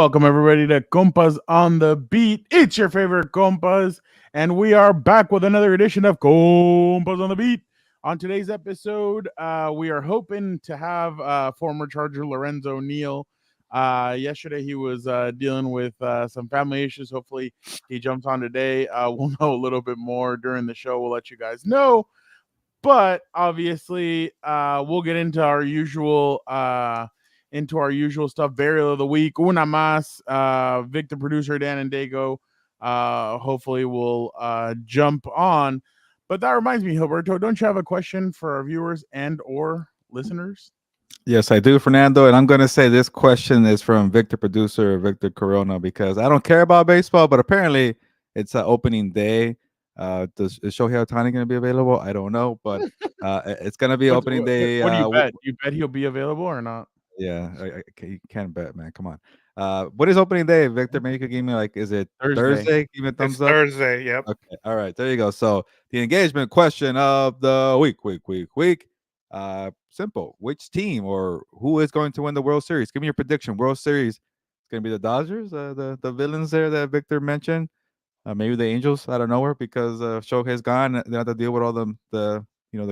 Welcome everybody to Compas on the Beat. It's your favorite Compas, and we are back with another edition of Compas on the Beat. On today's episode, we are hoping to have former Charger Lorenzo Neal. Yesterday he was dealing with some family issues. Hopefully he jumps on today. We'll know a little bit more during the show. We'll let you guys know. But obviously, we'll get into our usual stuff. Burial of the week, una más. Victor, producer Dan and Dago. Hopefully, will jump on. But that reminds me, Hilberto, don't you have a question for our viewers and or listeners? Yes, I do, Fernando. And I'm going to say this question is from Victor, producer Victor Corona, because I don't care about baseball, but apparently it's opening day. Is Shohei Ohtani going to be available? I don't know, but it's going to be opening day. What do you bet? You bet he'll be available or not? Yeah, you can't bet, man. Come on. What is opening day, Victor? Maybe you could give me is it Thursday? Give me a thumbs It's up. Thursday, yep. Okay, all right, there you go. So the engagement question of the week. Simple. Which team or who is going to win the World Series? Give me your prediction. World Series. It's going to be the Dodgers, the villains there that Victor mentioned. Maybe the Angels out of nowhere because Shohei's gone. They have to deal with all the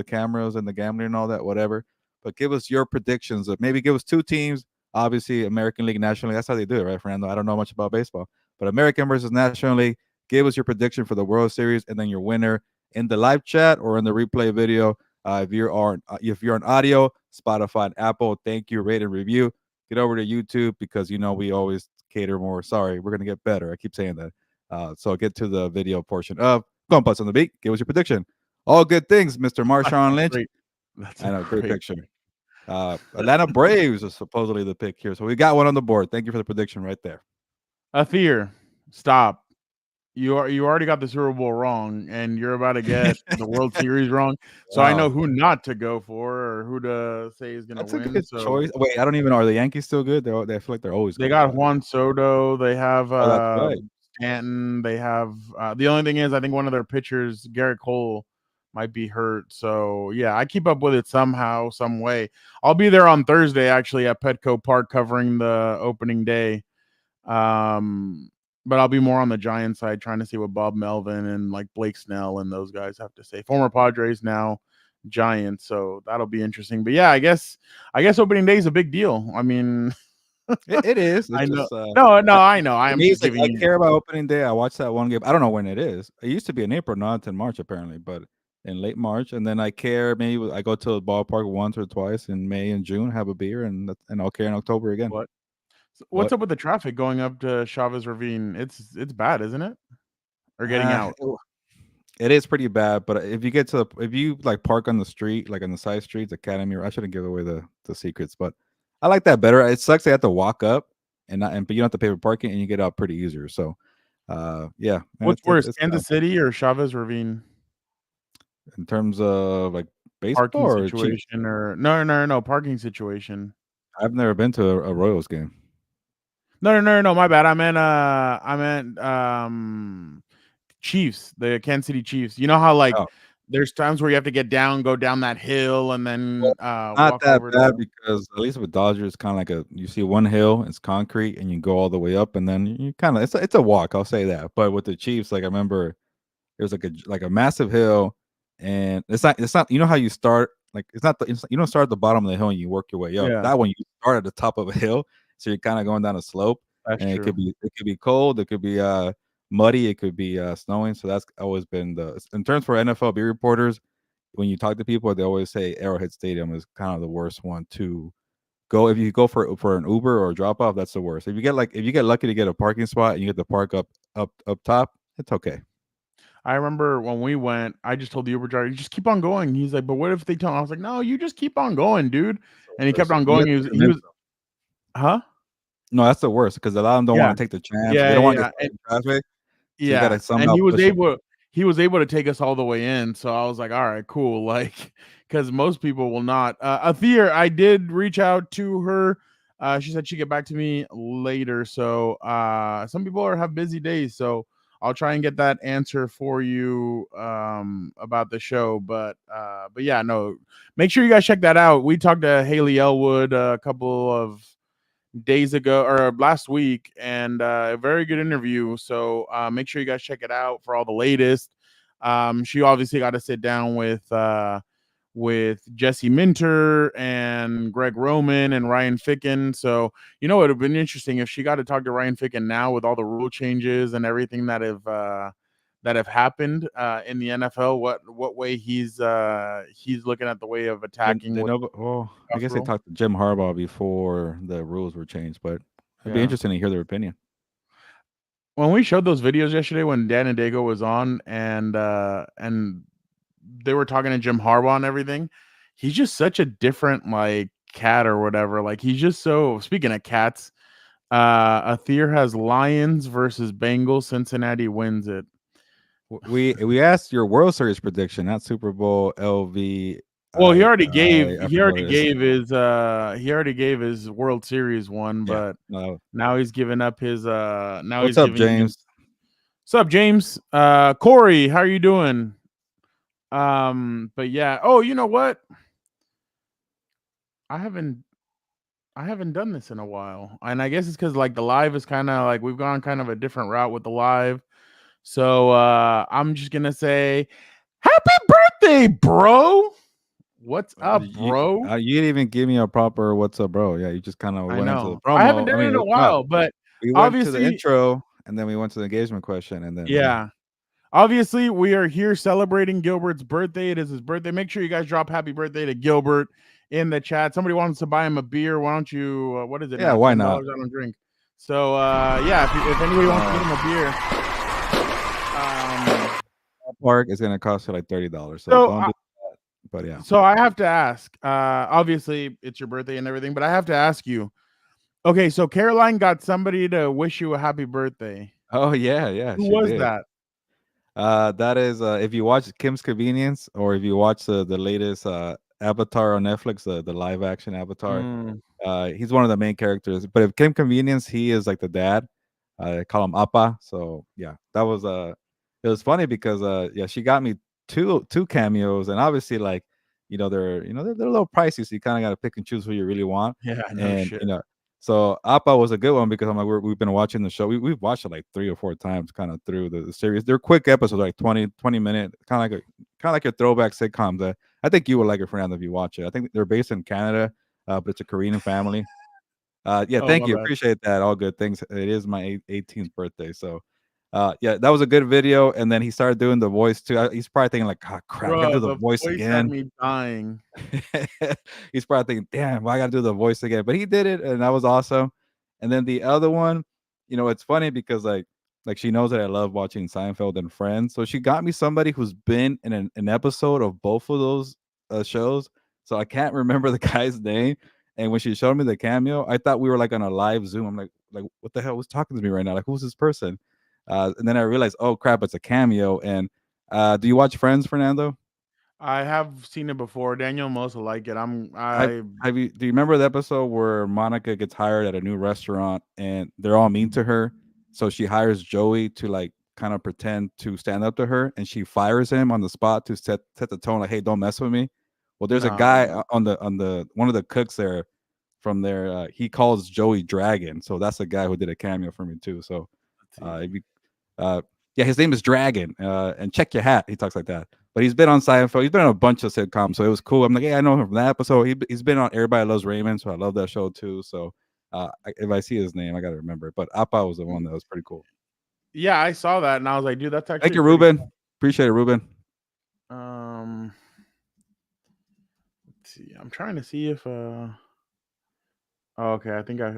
cameras and the gambling and all that, whatever. But give us your predictions. Maybe give us two teams. Obviously, American League, National League. That's how they do it, right, Fernando? I don't know much about baseball, but American versus National League. Give us your prediction for the World Series and then your winner in the live chat or in the replay video. If you're on audio, Spotify, and Apple, thank you. Rate and review. Get over to YouTube because we always cater more. Sorry, we're gonna get better. I keep saying that. So get to the video portion of Compas on the Beat. Give us your prediction. All good things, Mr. Marshawn Lynch. That's a great picture. Atlanta Braves is supposedly the pick here, so we got one on the board. Thank you for the prediction right there. Athir, stop. You already got the Super Bowl wrong, and you're about to get the World Series wrong. So I know who not to go for or who to say is going to win. That's a good choice. Wait, I don't even know. Are the Yankees still good? They feel like they're always good. They got Juan Soto. They have that's right. Stanton. They have the only thing is I think one of their pitchers, Garrett Cole, might be hurt. So yeah, I keep up with it somehow, some way. I'll be there on Thursday actually at Petco Park covering the opening day. But I'll be more on the Giants side, trying to see what Bob Melvin and like Blake Snell and those guys have to say. Former Padres, now Giants, so that'll be interesting. But yeah, I guess opening day is a big deal. I mean, it is. It's I know. Just, I know. I'm just giving I care about opening day. I watched that one game. I don't know when it is. It used to be in April, not in March apparently, but in late March. And then I care. Maybe I go to the ballpark once or twice in May and June, have a beer, and I'll care in October again. What's up with the traffic going up to Chavez Ravine? It's bad, isn't it? Or getting out? It is pretty bad. But if you like park on the street, like on the side streets, Academy, or I shouldn't give away the secrets, but I like that better. It sucks they have to walk up but you don't have to pay for parking and you get out pretty easier. So, yeah. What's worse, Kansas City or Chavez Ravine? In terms of like baseball parking situation or no parking situation. I've never been to a Royals game. No, my bad. I meant Chiefs, the Kansas City Chiefs. You know how there's times where you have to go down that hill and then not walk that over bad because at least with Dodgers, it's kind of like you see one hill, it's concrete, and you go all the way up, and then you kind of it's a walk. I'll say that. But with the Chiefs, like I remember, there was like a massive hill, and it's not. You know how you start you don't start at the bottom of the hill and you work your way up. Yeah. That one you start at the top of a hill, so you're kind of going down a slope. That's and true. It could be cold, it could be muddy, it could be snowing. So that's always been in terms for NFL beat reporters. When you talk to people, they always say Arrowhead Stadium is kind of the worst one to go. If you go for an Uber or a drop off, that's the worst. If you get lucky to get a parking spot and you get the park up top, it's okay. I remember when we went, I just told the Uber driver, "You just keep on going." He's like, "But what if they tell?" I was like, "No, you just keep on going, dude." And he kept on going. He was, huh? No, that's the worst because a lot of them don't want to take the chance. They don't want to get in traffic. So yeah, and he was able to take us all the way in. So I was like, all right, cool. Like, because most people will not. Athir, I did reach out to her. She said she'd get back to me later. So some people have busy days. So I'll try and get that answer for you about the show. But yeah, no, make sure you guys check that out. We talked to Haley Elwood a couple of days ago or last week, and a very good interview. So make sure you guys check it out for all the latest. She obviously got to sit down with Jesse Minter and Greg Roman and Ryan Ficken. So it would have been interesting if she got to talk to Ryan Ficken now with all the rule changes and everything that have happened in the NFL. What way he's looking at the way of attacking with Well, I tough guess they rule. talked to Jim Harbaugh before the rules were changed, but it'd be Yeah. interesting to hear their opinion. When we showed those videos yesterday when Dan and Dago was on and they were talking to Jim Harbaugh and everything, he's just such a different like cat or whatever. Like he's just so speaking of cats, Athir has Lions versus Bengals. Cincinnati wins it. We asked your World Series prediction, not Super Bowl LV. Well, I forgot what it is. he already gave his World Series one, Yeah. but No. now he's giving up his now What's he's up, giving his James? What's up, James? Corey, how are you doing? But yeah. Oh, you know what? I haven't I haven't done this in a while. And I guess it's because like the live is kind of like we've gone kind of a different route with the live. So I'm just gonna say happy birthday, bro. What's up, bro? You didn't even give me a proper "What's up, bro?" Yeah, you just kind of I went into the know. I haven't promo. I done it in mean, a no, while, but we went to the obviously, intro and then we went to the engagement question, and then yeah. Obviously, we are here celebrating Gilbert's birthday. It is his birthday. Make sure you guys drop happy birthday to Gilbert in the chat. Somebody wants to buy him a beer. Why don't you? What is it yeah, now? why not? $10 on a drink. So yeah, if anybody wants to get him a beer, Park is gonna cost you like $30. So so don't do that. But yeah. so I have to ask. Obviously, it's your birthday and everything, but I have to ask you. Okay, so Caroline got somebody to wish you a happy birthday. Oh yeah, Who she was did. that? That is if you watch Kim's Convenience or if you watch the latest Avatar on Netflix, the live action Avatar, Mm, he's one of the main characters. But if Kim Convenience, he is like the dad. They call him Appa. So yeah, that was it was funny because yeah, she got me two cameos, and obviously like they're a little pricey, so you kind of got to pick and choose who you really want. yeah, no And shit. so Appa was a good one because I'm like we've been watching the show. We've watched it like 3 or 4 times, kind of through the series. They're quick episodes, like 20 minute, kind of like your throwback sitcom. That I think you would like it, Fernando, if you watch it. I think they're based in Canada, but it's a Korean family. Yeah, Oh, thank my you. bad. Appreciate that. All good things. It is my 18th birthday, so yeah, that was a good video. And then he started doing the voice too. He's probably thinking like, "God, crap, I gotta Bro, do the the voice voice had again." me dying. He's probably thinking, "Damn, I gotta do the voice again." But he did it, and that was awesome. And then the other one, it's funny because like she knows that I love watching Seinfeld and Friends, so she got me somebody who's been in an episode of both of those shows. So I can't remember the guy's name. And when she showed me the cameo, I thought we were like on a live Zoom. I'm like, what the hell was talking to me right now? Like, who's this person? And then I realized, oh crap, it's a cameo. And do you watch Friends, Fernando? I have seen it before. Daniel must like it. Have have you do you remember the episode where Monica gets hired at a new restaurant and they're all mean to her? So she hires Joey to like kind of pretend to stand up to her, and she fires him on the spot to set the tone like, "Hey, don't mess with me." Well, there's a No. guy on the one of the cooks there from there. He calls Joey Dragon, so that's the guy who did a cameo for me too. So Let's see. if you yeah, his name is Dragon. And check your hat. He talks like that. But he's been on Seinfeld. He's been on a bunch of sitcoms, so it was cool. I'm like, yeah, I know him from that episode. He's been on Everybody Loves Raymond, so I love that show too. So if I see his name, I gotta remember it. But Appa was the one that was pretty cool. Yeah, I saw that and I was like, dude, that's Thank actually you, pretty Ruben. Appreciate it, Ruben. cool. Let's see. I'm trying to see if oh, okay, I think I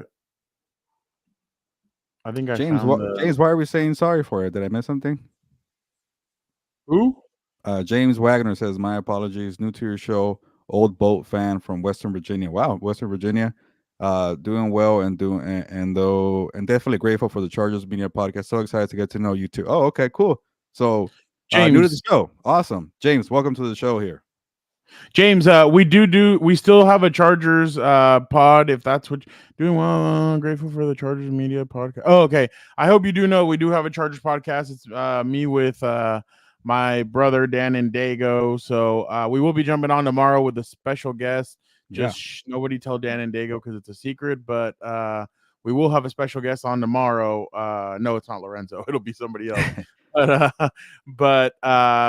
found the James, why are we saying sorry for it? Did I miss something? who? James Wagner says, "My apologies. New to your show, old boat fan from Western Virginia. Wow, Western Virginia, doing well and and definitely grateful for the Chargers Media podcast. So excited to get to know you too. Oh, okay, cool. So, new to the James. show. Awesome, James. Welcome to the show here. James, we still have a Chargers pod if that's what you're doing. Well, grateful for the Chargers media podcast. Oh, okay. I hope you do know we do have a Chargers podcast. It's me with my brother Dan and Dago. So we will be jumping on tomorrow with a special guest Yeah. Just nobody tell Dan and Dago because it's a secret. But we will have a special guest on tomorrow. No, it's not Lorenzo. It'll be somebody else. But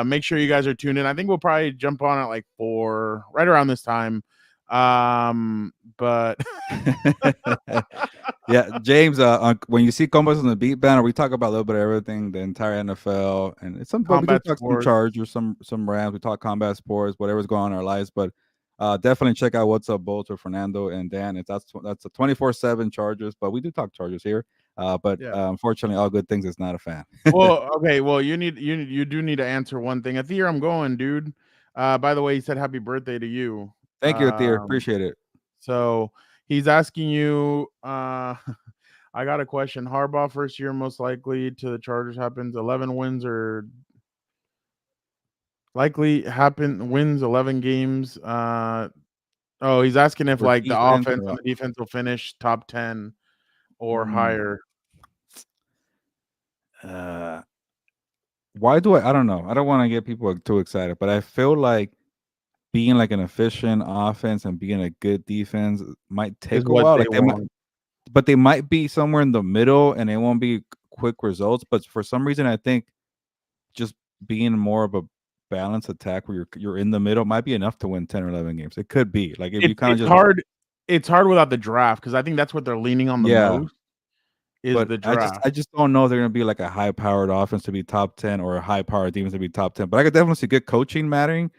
make sure you guys are tuned in. I think we'll probably jump on at like 4, right around this time. But Yeah, James. When you see Compas on the Beat banner, we talk about a little bit of everything, the entire NFL, and it's some. But we do combat talk some sports. Chargers, some Rams. We talk combat sports, whatever's going on in our lives. But definitely check out What's Up Bolts with Fernando and Dan. That's a 24/7 Chargers, but we do talk Chargers here. But Yeah. Unfortunately, all good things is not a fan. Well, okay. Well, you do need to answer one thing. Athir, I'm going, dude. By the way, he said happy birthday to you. Thank you, Athir. Appreciate it. So he's asking you. I got a question. Harbaugh first year most likely to the Chargers happens. 11 wins or likely happen wins 11 games. Oh, he's asking if For like the defense, offense and the defense will finish top 10 or Mm. higher. Why do I don't know. I don't want to get people too excited, but I feel like being like an efficient offense and being a good defense might Is take a what while. they Like they might, want. but they might be somewhere in the middle and it won't be quick results. But for some reason, I think just being more of a balanced attack where you're in the middle might be enough to win 10 or 11 games. It could be like if you kind of It's just hard. It's hard without the draft because I think that's what they're leaning on the yeah. most is But the draft. I just don't know if they're gonna be like a high powered offense to be top 10 or a high powered defense to be top 10. But I could definitely see good coaching mattering.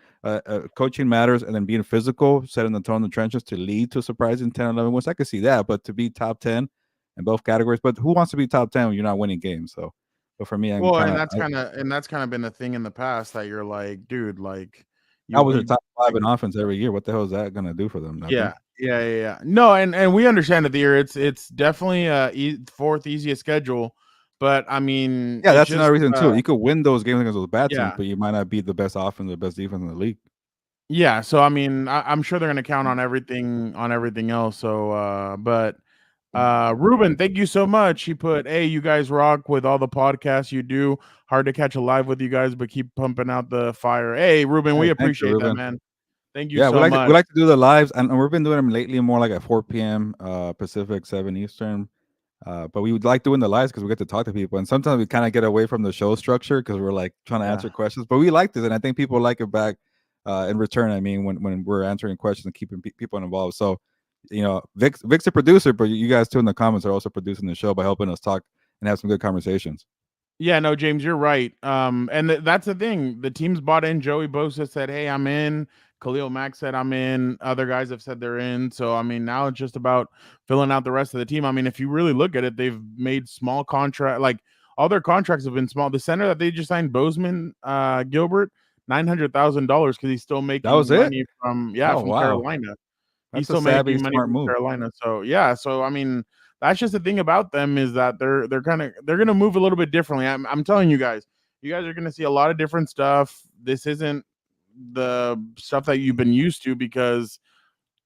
Coaching matters, and then being physical, setting the tone in the trenches to lead to surprising 10 11 wins. I could see that, but to be top 10 in both categories. But who wants to be top 10 when you're not winning games? So, but for me, I'm Well, kind and of that's kind of been the thing in the past that you're like, dude, like I was a you top 5 in offense every year. What the hell is that gonna do for them? Nothing. yeah. No, and we understand it here. It's definitely fourth easiest schedule, but I mean, Yeah, it's that's just another reason too. You could win those games against those bad teams, yeah. but you might not be the best offense or the best defense in the league. Yeah, so I mean, I'm sure they're gonna count on everything else. So, but Ruben, thank you so much. He put, "Hey, you guys rock with all the podcasts you do. Hard to catch a live with you guys, but keep pumping out the fire." Hey, Ruben, we Hey, thank you, appreciate that, Ruben. man. Thank you Yeah, so much. we like to do the lives, and we've been doing them lately more like at 4 p.m. Pacific, 7 Eastern. But we would like doing the lives because we get to talk to people, and sometimes we kind of get away from the show structure because we're like trying to Yeah. answer questions. But we like this, and I think people like it back in return. I mean, when we're answering questions and keeping people involved. So, Vic's the producer, but you guys too in the comments are also producing the show by helping us talk and have some good conversations. Yeah, no, James, you're right. And that's the thing. The team's bought in. Joey Bosa said, "Hey, I'm in." Khalil Mack said, "I'm in." Other guys have said they're in. So I mean, now it's just about filling out the rest of the team. I mean, if you really look at it, they've made small contract. Like all their contracts have been small. The center that they just signed, Bozeman Gilbert, $900,000 because he's still That was making it. money from Oh from wow, Carolina. He's that's a still savvy, making money smart from move. Carolina. So yeah, so I mean, that's just the thing about them is that they're gonna move a little bit differently. I'm telling you guys are gonna see a lot of different stuff. This isn't the stuff that you've been used to because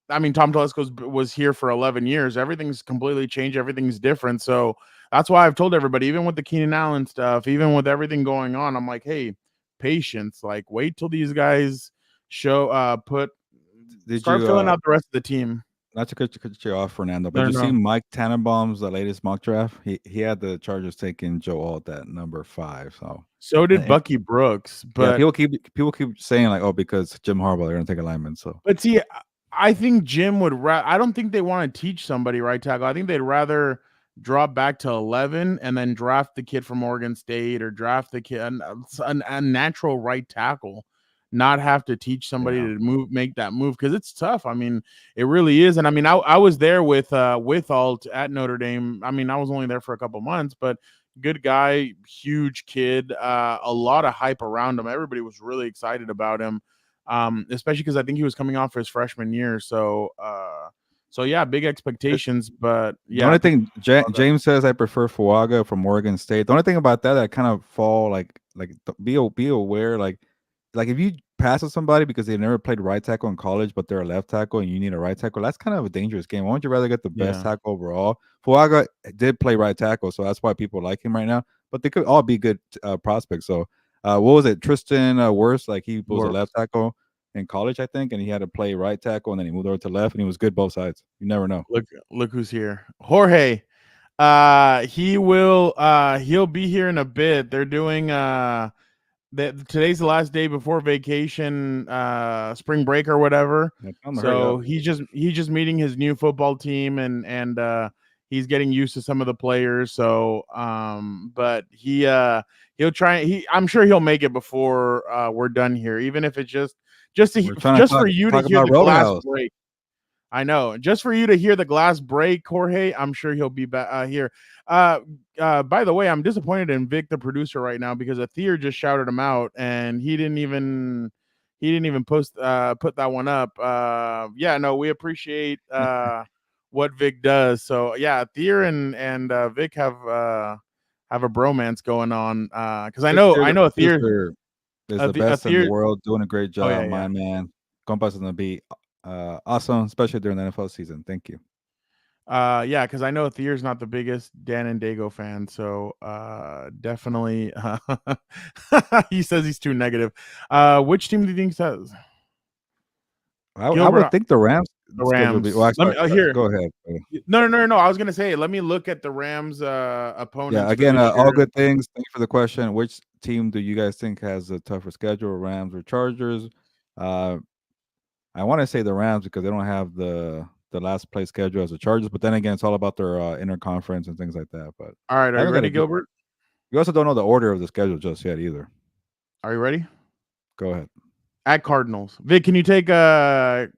I mean Tom Telesco was here for 11 years. Everything's completely changed. Everything's different. So that's why I've told everybody, even with the Keenan Allen stuff, even with everything going on, I'm like, hey, patience. Like, wait till these guys Did start you filling out the rest of the team. not to cut you off, Fernando, but No, did you see no. Mike Tannenbaum's latest mock draft? He had the Chargers taking Joe Alt at number 5. So So did and Bucky Brooks, yeah, but people keep saying like, oh, because Jim Harbaugh they're gonna take a lineman. So see, I think Jim would. I don't think they want to teach somebody right tackle. I think they'd rather drop back to 11 and then draft the kid from Oregon State or draft the kid a natural right tackle, not have to teach somebody yeah, to make that move because it's tough. I mean, it really is. And I mean, I was there with Alt at Notre Dame. I mean, I was only there for a couple months, but good guy, huge kid, a lot of hype around him. Everybody was really excited about him. Especially because I think he was coming off his freshman year. So, yeah, big expectations. But the yeah, only thing James says I prefer Fuaga from Oregon State. The only thing about that I kind of fall be aware like if you pass on somebody because they never played right tackle in college, but they're a left tackle and you need a right tackle, that's kind of a dangerous game. Why don't you rather get the best yeah, tackle overall? Fuaga did play right tackle, so that's why people like him right now. But they could all be good prospects. So what was it? Tristan Wirfs, like he was a Wirfs. left tackle. in college, I think, and he had to play right tackle, and then he moved over to left, and he was good both sides. You never know. Look who's here. Jorge. He'll be here in a bit. They're doing today's the last day before vacation, spring break or whatever. Yeah, tell him to hurry So up. he's just meeting his new football team and he's getting used to some of the players. So but he'll try. I'm sure he'll make it before we're done here, even if it's We're trying to for you to talk hear about the glass Roadhouse. break. I know. Just for you to hear the glass break, Jorge, I'm sure he'll be back here. By the way, I'm disappointed in Vic, the producer, right now because Athir just shouted him out, and he didn't even post put that one up. Yeah, no, we appreciate what Vic does. So yeah, Athir and Vic have a bromance going on. Because I know The Athir producer is the best in the Athir. world, doing a great Oh job, yeah, my yeah. man. Compas on the beat, awesome, especially during the NFL season. Thank you. Yeah, because I know Thier's not the biggest Dan and Dago fan, so definitely he says he's too negative. Which team do you think says I Gilbert? would think the Rams The schedule would be. Well, Rams. Let me sorry, here. go ahead. No. I was gonna say, let me look at the Rams Yeah, opponents for again, this all year. good things. Thank you for the question. Which team do you guys think has a tougher schedule, Rams or Chargers? Uh, I want to say the Rams because they don't have the last place schedule as the Chargers, but then again, it's all about their interconference and things like that. But All right, I are you haven't got ready, a good. Gilbert? We also don't know the order of the schedule just yet either. Are you ready? Go ahead. At Cardinals, Vic, can you take Wait,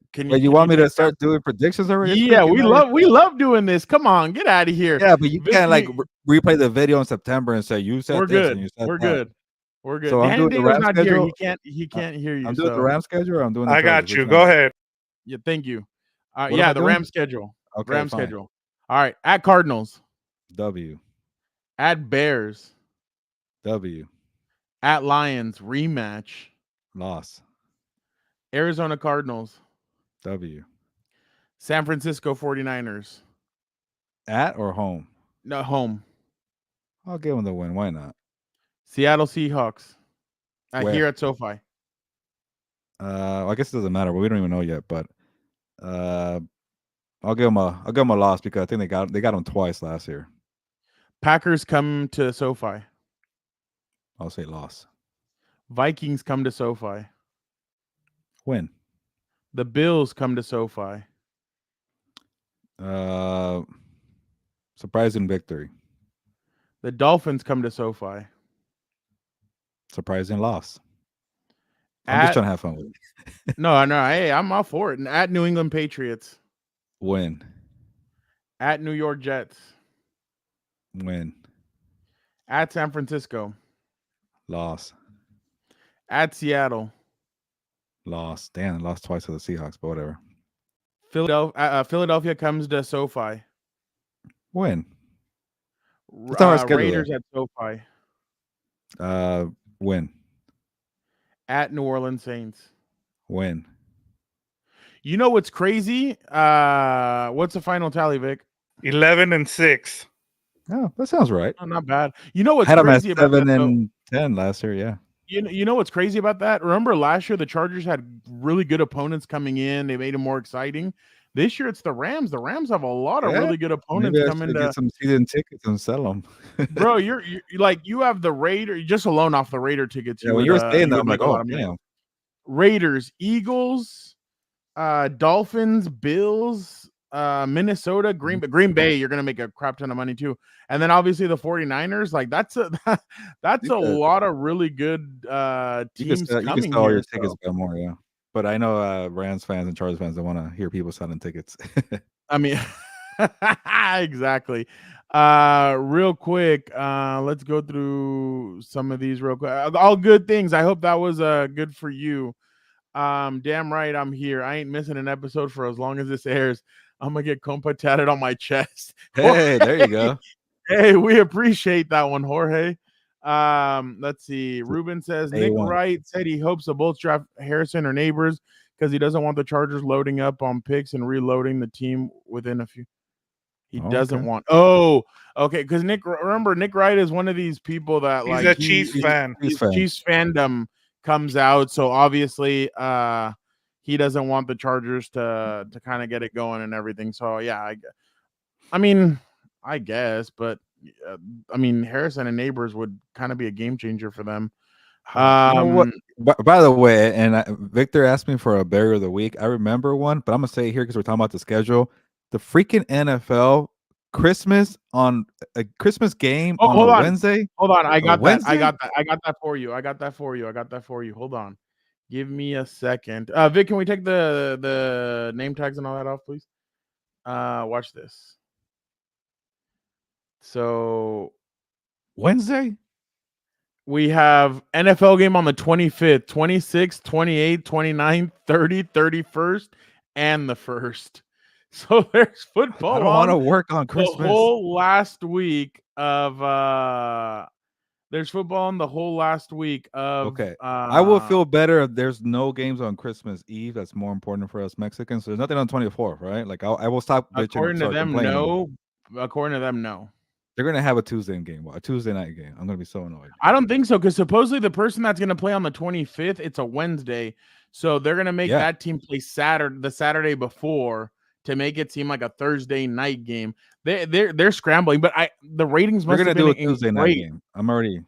you want me to start doing predictions already? It's Yeah, freaking we love doing this. Come on, get out of here. Yeah, but you Vic, can't like replay the video in September and say you said we're this and good. you said We're that. good. We're good. So I'm Dan and doing the Dago's Rams not here. schedule. He can't hear you. I'm doing the So Rams schedule. Or I'm doing the I Chargers. got Which you. one? Go ahead. yeah, thank you. What am Yeah, I the doing? Ram schedule. Okay, Ram fine. schedule. All right. At Cardinals. W. At Bears. W. At Lions. Rematch. Loss. Arizona Cardinals. W. San Francisco 49ers. At or home? No, home. I'll give them the win. Why not? Seattle Seahawks. Where? Here at SoFi. I guess it doesn't matter, but we don't even know yet. But I'll give them a loss because I think they got them twice last year. Packers come to SoFi. I'll say loss. Vikings come to SoFi. Win. The Bills come to SoFi. Surprising victory. The Dolphins come to SoFi. Surprising loss. I'm just trying to have fun with it. No. Hey, I'm all for it. And at New England Patriots. Win. At New York Jets. Win. At San Francisco. Loss. At Seattle. Loss. Damn, lost twice to the Seahawks, but whatever. Philadelphia comes to SoFi. Win. It's not our schedule, Raiders at SoFi. Win. At New Orleans Saints. Win. You know what's crazy? What's the final tally, Vic? 11-6. Oh, that sounds right. Oh, not bad. You know what's Had them at crazy about 7 that, and 10 last year. Yeah. You know what's crazy about that? Remember last year the Chargers had really good opponents coming in. They made them more exciting. This year it's the Rams. The Rams have a lot of really good opponents coming to get some season tickets and sell them. Bro, you're like you have the Raider just alone off the Raider tickets. Yeah, when you were saying that, I'm like, oh damn. Raiders, Eagles, Dolphins, Bills, Minnesota, Green Bay. You're gonna make a crap ton of money too, and then obviously the 49ers. Like that's a lot of really good teams coming. You can sell all your tickets a bit more, yeah. But I know Rams fans and Chargers fans don't want to hear people selling tickets. I mean, exactly. Real quick, let's go through some of these real quick. All good things. I hope that was good for you. Damn right, I'm here. I ain't missing an episode for as long as this airs. I'm gonna get Compa tatted on my chest. Hey, there you go. Hey, we appreciate that one, Jorge. Let's see. Ruben says Nick Wright said he hopes the Bolts draft Harrison or Neighbors because he doesn't want the Chargers loading up on picks and reloading the team within a few. He doesn't want. Oh, okay. Because Nick Wright is one of these people that he's a Chiefs fan. Chiefs fandom comes out. So obviously, he doesn't want the Chargers to kind of get it going and everything. So yeah, I mean, I guess, but I mean, Harrison and Neighbors would kind of be a game changer for them. You know what? By the way, and Victor asked me for a Berry of the Week. I remember one, but I'm gonna say it here because we're talking about the schedule. The freaking NFL Christmas on a Christmas game Oh, on a Wednesday. Hold on. I got that. I Wednesday? got that. I got that for you. I got that for you. I got that for you. Hold on. Give me a second. Vic, can we take the name tags and all that off, please? Watch this. So Wednesday? we have NFL game on the 25th, 26th, 28th, 29th, 30th, 31st, and the 1st. So there's football. I don't want to work on Christmas. The whole last week of there's football on the whole last week of Okay. I will feel better if there's no games on Christmas Eve. That's more important for us Mexicans. So there's nothing on 24th, right? Like I will stop bitching. According to them, complaining. no. According to them, no. They're gonna have a Tuesday game, a Tuesday night game. I'm gonna be so annoyed. I don't think so, because supposedly the person that's gonna play on the 25th, it's a Wednesday, so they're gonna make that team play the Saturday before to make it seem like a Thursday night game. They're scrambling, but the ratings must have been do a Tuesday night game. I'm already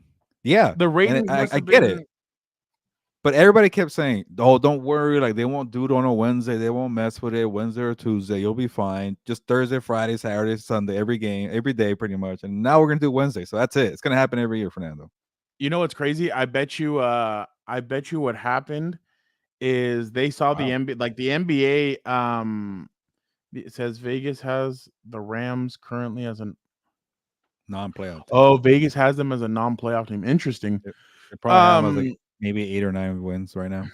the ratings. I get it. But everybody kept saying, "Oh, don't worry, like they won't do it on a Wednesday. They won't mess with it Wednesday or Tuesday. You'll be fine. Just Thursday, Friday, Saturday, Sunday, every game, every day, pretty much." And now we're gonna do Wednesday, so that's it. It's gonna happen every year, Fernando. You know what's crazy? I bet you what happened is they saw the NBA, like the NBA. It says Vegas has the Rams currently as a non-playoff team. Oh, Vegas has them as a non-playoff team. Interesting. They probably have like maybe 8 or 9 wins right now.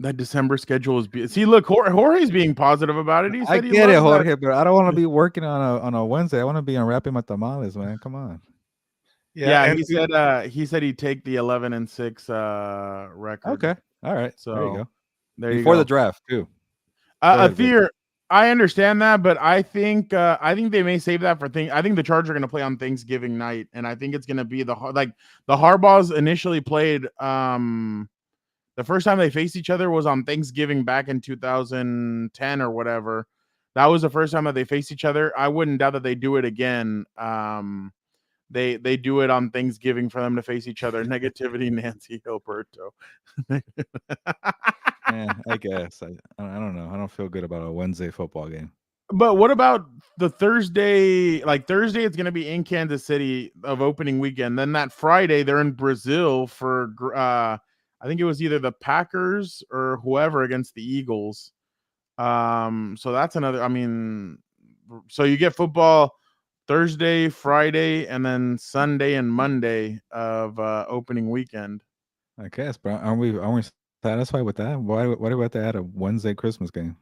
That December schedule is see. Look, Jorge's being positive about it. He said I get it, Jorge, but I don't want to be working on a Wednesday. I want to be unwrapping my tamales, man. Come on. Yeah, he said he'd take the 11-6 record. Okay, all right. So there you go. Before the draft too. I understand that, but I think they may save that for things. I think the Chargers are going to play on Thanksgiving night, and I think it's going to be the Harbaughs initially played. The first time they faced each other was on Thanksgiving back in 2010 or whatever. That was the first time that they faced each other. I wouldn't doubt that they do it again. They do it on Thanksgiving for them to face each other. Negativity, Nancy Gilberto. Yeah, I guess. I don't know. I don't feel good about a Wednesday football game. But what about the Thursday? Like Thursday, it's going to be in Kansas City of opening weekend. Then that Friday, they're in Brazil for I think it was either the Packers or whoever against the Eagles. So that's another. I mean, so you get football Thursday, Friday, and then Sunday and Monday of opening weekend. I guess, but aren't we satisfied with that? Why do we have to add a Wednesday Christmas game?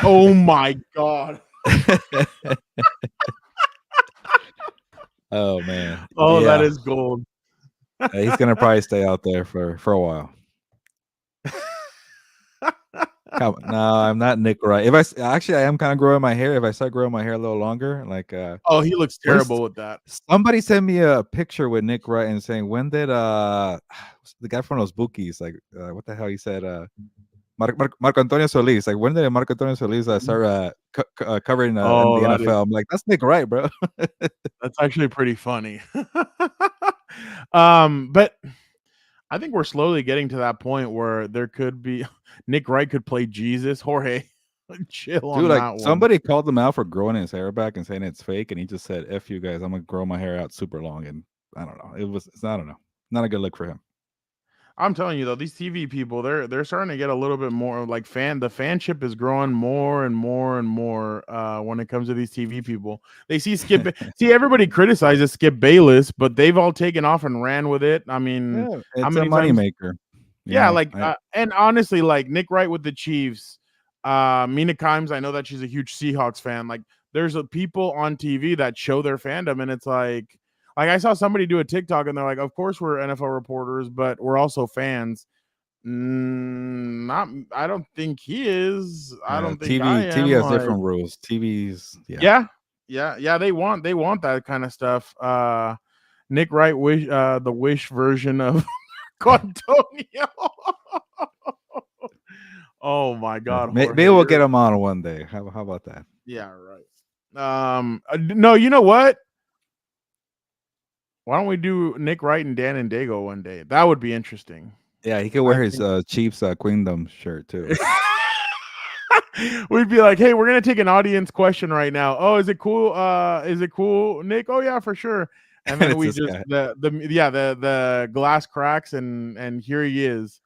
Oh my God. Oh man. Oh, yeah. That is gold. He's gonna probably stay out there for a while. No, I'm not Nick Wright. I am kind of growing my hair. If I start growing my hair a little longer, like oh, he looks terrible with that. Somebody sent me a picture with Nick Wright and saying, when did the guy from those bookies, like what the hell he said, Marco Antonio Solis, like when did Marco Antonio Solis start covering the NFL? I'm like, that's Nick Wright, bro. That's actually pretty funny. But I think we're slowly getting to that point where there could be Nick Wright could play Jesus. Jorge, chill on that one. Somebody called him out for growing his hair back and saying it's fake, and he just said, "F you guys, I'm gonna grow my hair out super long." And I don't know. I don't know. Not a good look for him. I'm telling you though, these TV people, they're starting to get a little bit more like the fanship is growing more and more and more when it comes to these TV people. They see everybody criticizes Skip Bayless, but they've all taken off and ran with it. I mean, it's a moneymaker. Yeah, and honestly, like Nick Wright with the Chiefs, Mina Kimes, I know that she's a huge Seahawks fan. Like there's people on TV that show their fandom, and it's like I saw somebody do a TikTok and they're like, of course we're NFL reporters, but we're also fans. I don't think he is. I don't think TV has different rules. TV's yeah. They want that kind of stuff. Nick Wright the Wish version of Antonio. Oh my God, Maybe Jorge, we'll get him on one day. How about that? yeah, right. No, you know what? Why don't we do Nick Wright and Dan and Dago one day? That would be interesting. Yeah, he could I wear his think Chiefs Queendom shirt too. we'd be like, hey, we're gonna take an audience question right now. Oh, is it cool? Is it cool, Nick? Oh yeah, for sure. And And then it's we this just guy. the glass cracks and here he is.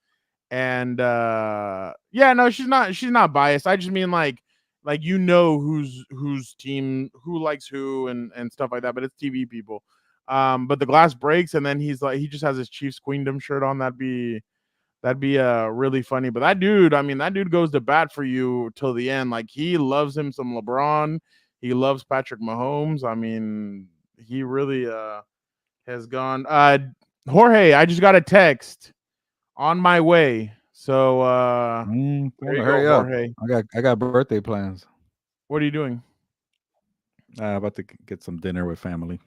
And yeah, no, she's not biased. I just mean like whose team who likes who and stuff like that, but it's TV people. But the glass breaks and then he's like he just has his Chiefs Queendom shirt on. That'd be really funny. But that dude, I mean, that dude goes to bat for you till the end. Like he loves him some LeBron. He loves Patrick Mahomes. I mean, he really has gone. Jorge, I just got a text on my way. So Tell there him to you go, hurry up. Jorge. I got birthday plans. What are you doing? About to get some dinner with family.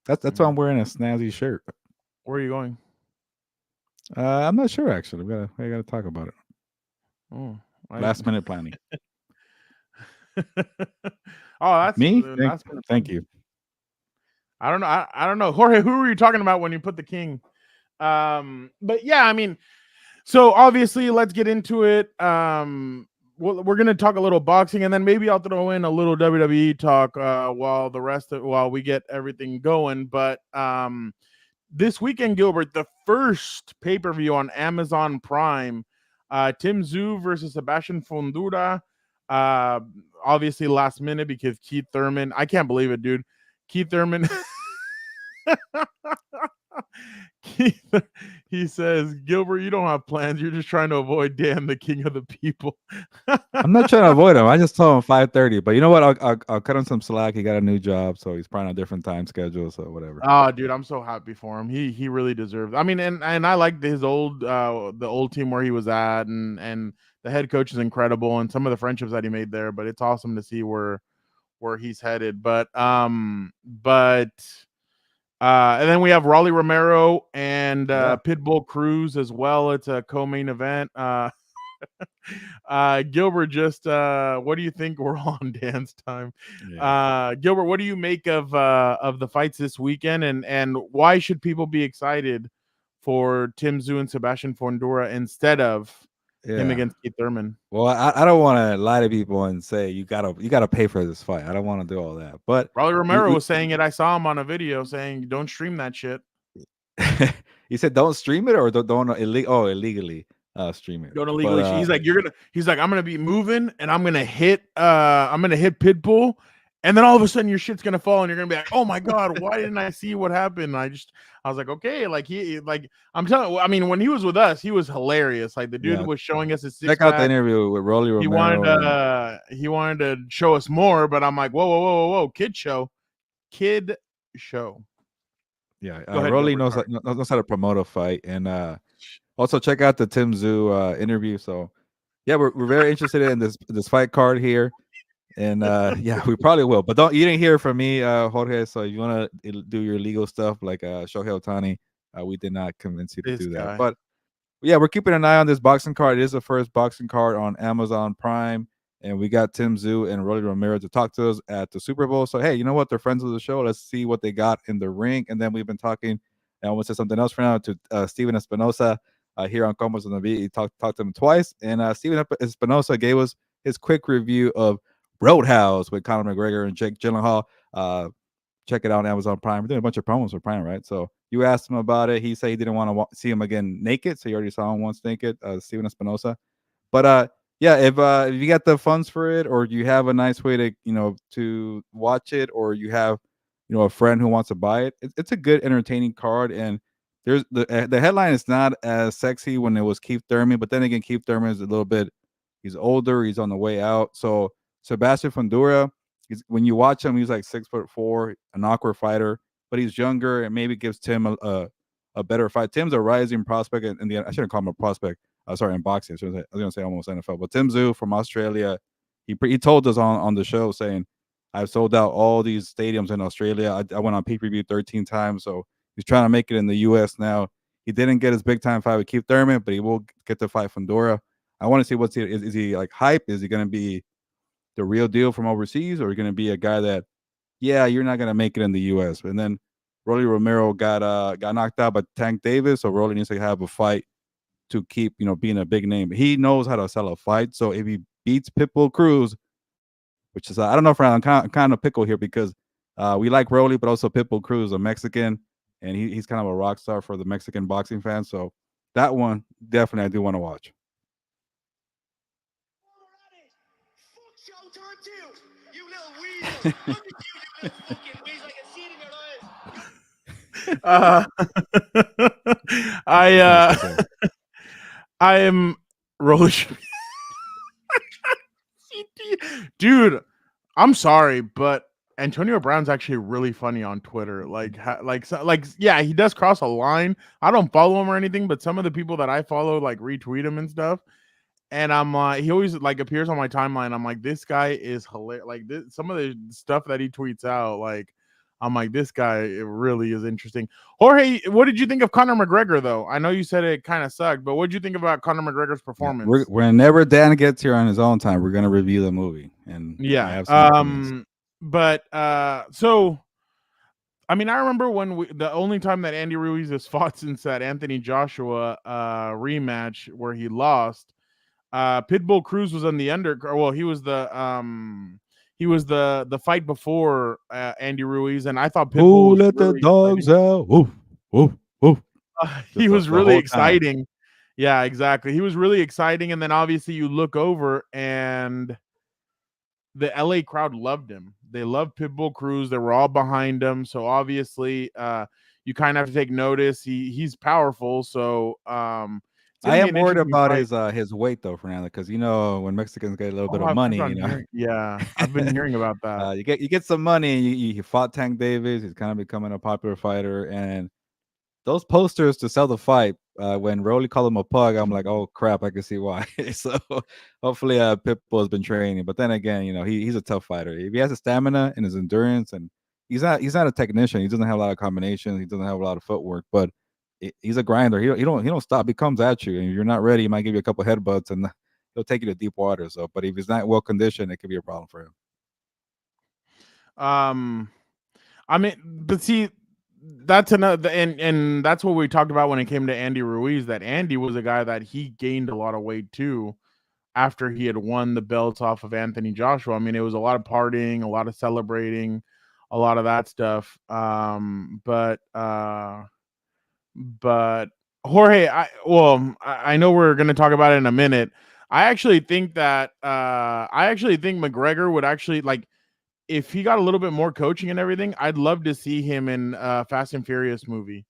That's why I'm wearing a snazzy shirt. Where are you going? I'm not sure actually. We gotta talk about it. Oh, Last minute planning. oh, that's Me? last minute. Thank you. I don't know. I don't know. Jorge, who were you talking about when you put the king? But yeah, I mean, so obviously, let's get into it. We're gonna talk a little boxing, and then maybe I'll throw in a little WWE talk while we get everything going. But this weekend, Gilbert, the first pay-per-view on Amazon Prime, Tim Tszyu versus Sebastian Fundura. Uh, Obviously last minute because Keith Thurman. I can't believe it, dude. Keith Thurman. Keith, he says, Gilbert, you don't have plans. You're just trying to avoid Dan, the king of the people. I'm not trying to avoid him. I just told him 5:30. But you know what? I'll cut him some slack. He got a new job, so he's probably on a different time schedule. So whatever. Oh, dude, I'm so happy for him. He really deserves. I mean, and I liked his old the old team where he was at, and the head coach is incredible, and some of the friendships that he made there. But it's awesome to see where he's headed. But and then we have Raleigh Romero and Pitbull Cruz as well. It's a co-main event. Gilbert, just what do you think we're on dance time? Yeah. Gilbert, what do you make of the fights this weekend, and why should people be excited for Tim Tszyu and Sebastian Fundura instead of him against Keith Thurman? Well, I don't want to lie to people and say you gotta pay for this fight. I don't want to do all that. But Raleigh Romero was saying it. I saw him on a video saying, "Don't stream that shit." He said don't stream it or don't illegally stream it. Don't illegally. He's like, I'm gonna be moving and I'm gonna hit Pitbull, and then all of a sudden your shit's gonna fall and you're gonna be like, oh my God, why didn't I see what happened? I was like, okay, I'm telling you, I mean, when he was with us, he was hilarious. Like the dude was showing us his check out the interview with Rolly Romero. He wanted to show us more, but I'm like, whoa, kid show. Yeah, ahead, Rolly Gilbert, knows how to promote a fight, and also check out the Tim Tszyu interview. So yeah, we're very interested in this fight card here, and yeah, we probably will. But you didn't hear from me, Jorge. So if you want to do your legal stuff like Shohei Ohtani, we did not convince you to do that. But yeah, we're keeping an eye on this boxing card. It is the first boxing card on Amazon Prime. And we got Tim Tszyu and Rolly Romero to talk to us at the Super Bowl. So, hey, you know what? They're friends of the show. Let's see what they got in the ring. And then we've been talking, and I want to say something else for now, to Steven Espinosa here on Compas on the Beat. He talked to him twice. And Steven Espinosa gave us his quick review of Roadhouse with Conor McGregor and Jake Gyllenhaal. Check it out on Amazon Prime. We're doing a bunch of promos for Prime, right? So you asked him about it. He said he didn't want to see him again naked. So you already saw him once naked, Steven Espinosa. But yeah, if you got the funds for it, or you have a nice way to watch it, or you have a friend who wants to buy it, it's a good entertaining card. And there's the headline is not as sexy when it was Keith Thurman, but then again, Keith Thurman is a little bit, he's older, he's on the way out. So Sebastian Fundura, when you watch him, he's like 6'4", an awkward fighter, but he's younger and maybe gives Tim a better fight. Tim's a rising prospect in the I shouldn't call him a prospect. Sorry, in boxing. I was going to say almost NFL. But Tim Tszyu from Australia, he told us on the show saying, I've sold out all these stadiums in Australia. I went on pay-per-view 13 times. So he's trying to make it in the U.S. now. He didn't get his big-time fight with Keith Thurman, but he will get to fight Fundura. I want to see what's he is he like hype? Is he going to be the real deal from overseas, or going to be a guy that, yeah, you're not going to make it in the U.S. And then Rolly Romero got knocked out by Tank Davis, so Rolly needs to have a fight to keep being a big name. He knows how to sell a fight, so if he beats Pitbull Cruz, which is I don't know if I'm kind of pickle here because we like Rolly, but also Pitbull Cruz, a Mexican, and he's kind of a rock star for the Mexican boxing fans. So that one definitely I do want to watch. I am roller. Dude, I'm sorry, but Antonio Brown's actually really funny on Twitter. Like, yeah, he does cross a line. I don't follow him or anything, but some of the people that I follow like retweet him and stuff. And I'm he always like appears on my timeline. I'm like, this guy is hilarious. Like some of the stuff that he tweets out, like I'm like, this guy it really is interesting. Jorge, what did you think of Conor McGregor though? I know you said it kind of sucked, but what did you think about Conor McGregor's performance? Whenever Dan gets here on his own time, we're gonna review the movie. And yeah, I have some but so I mean, I remember when the only time that Andy Ruiz has fought since that Anthony Joshua rematch where he lost. Pitbull Cruz was on the well, he was the fight before Andy Ruiz, and I thought Pitbull let the dogs out. Woof, woof, woof. He was really exciting. Time. Yeah, exactly. He was really exciting, and then obviously you look over and the LA crowd loved him. They loved Pitbull Cruz. They were all behind him. So obviously, you kind of have to take notice. He's powerful. So I am worried about his weight though, Fernando, because when Mexicans get a little bit of money, yeah, I've been hearing about that. You get some money. He fought Tank Davis. He's kind of becoming a popular fighter, and those posters to sell the fight. When Rolly called him a pug, I'm like, oh crap, I can see why. So hopefully, Pitbull has been training. But then again, he's a tough fighter. If he has the stamina and his endurance, and he's not a technician. He doesn't have a lot of combinations. He doesn't have a lot of footwork, but he's a grinder. He don't stop. He comes at you, and if you're not ready, he might give you a couple headbutts, and he'll take you to deep water. So, but if he's not well conditioned, it could be a problem for him. I mean, but see, that's another, and that's what we talked about when it came to Andy Ruiz. That Andy was a guy that he gained a lot of weight too after he had won the belts off of Anthony Joshua. I mean, it was a lot of partying, a lot of celebrating, a lot of that stuff. But Jorge, I know we're going to talk about it in a minute. I actually think McGregor would actually, like, if he got a little bit more coaching and everything, I'd love to see him in Fast and Furious movie.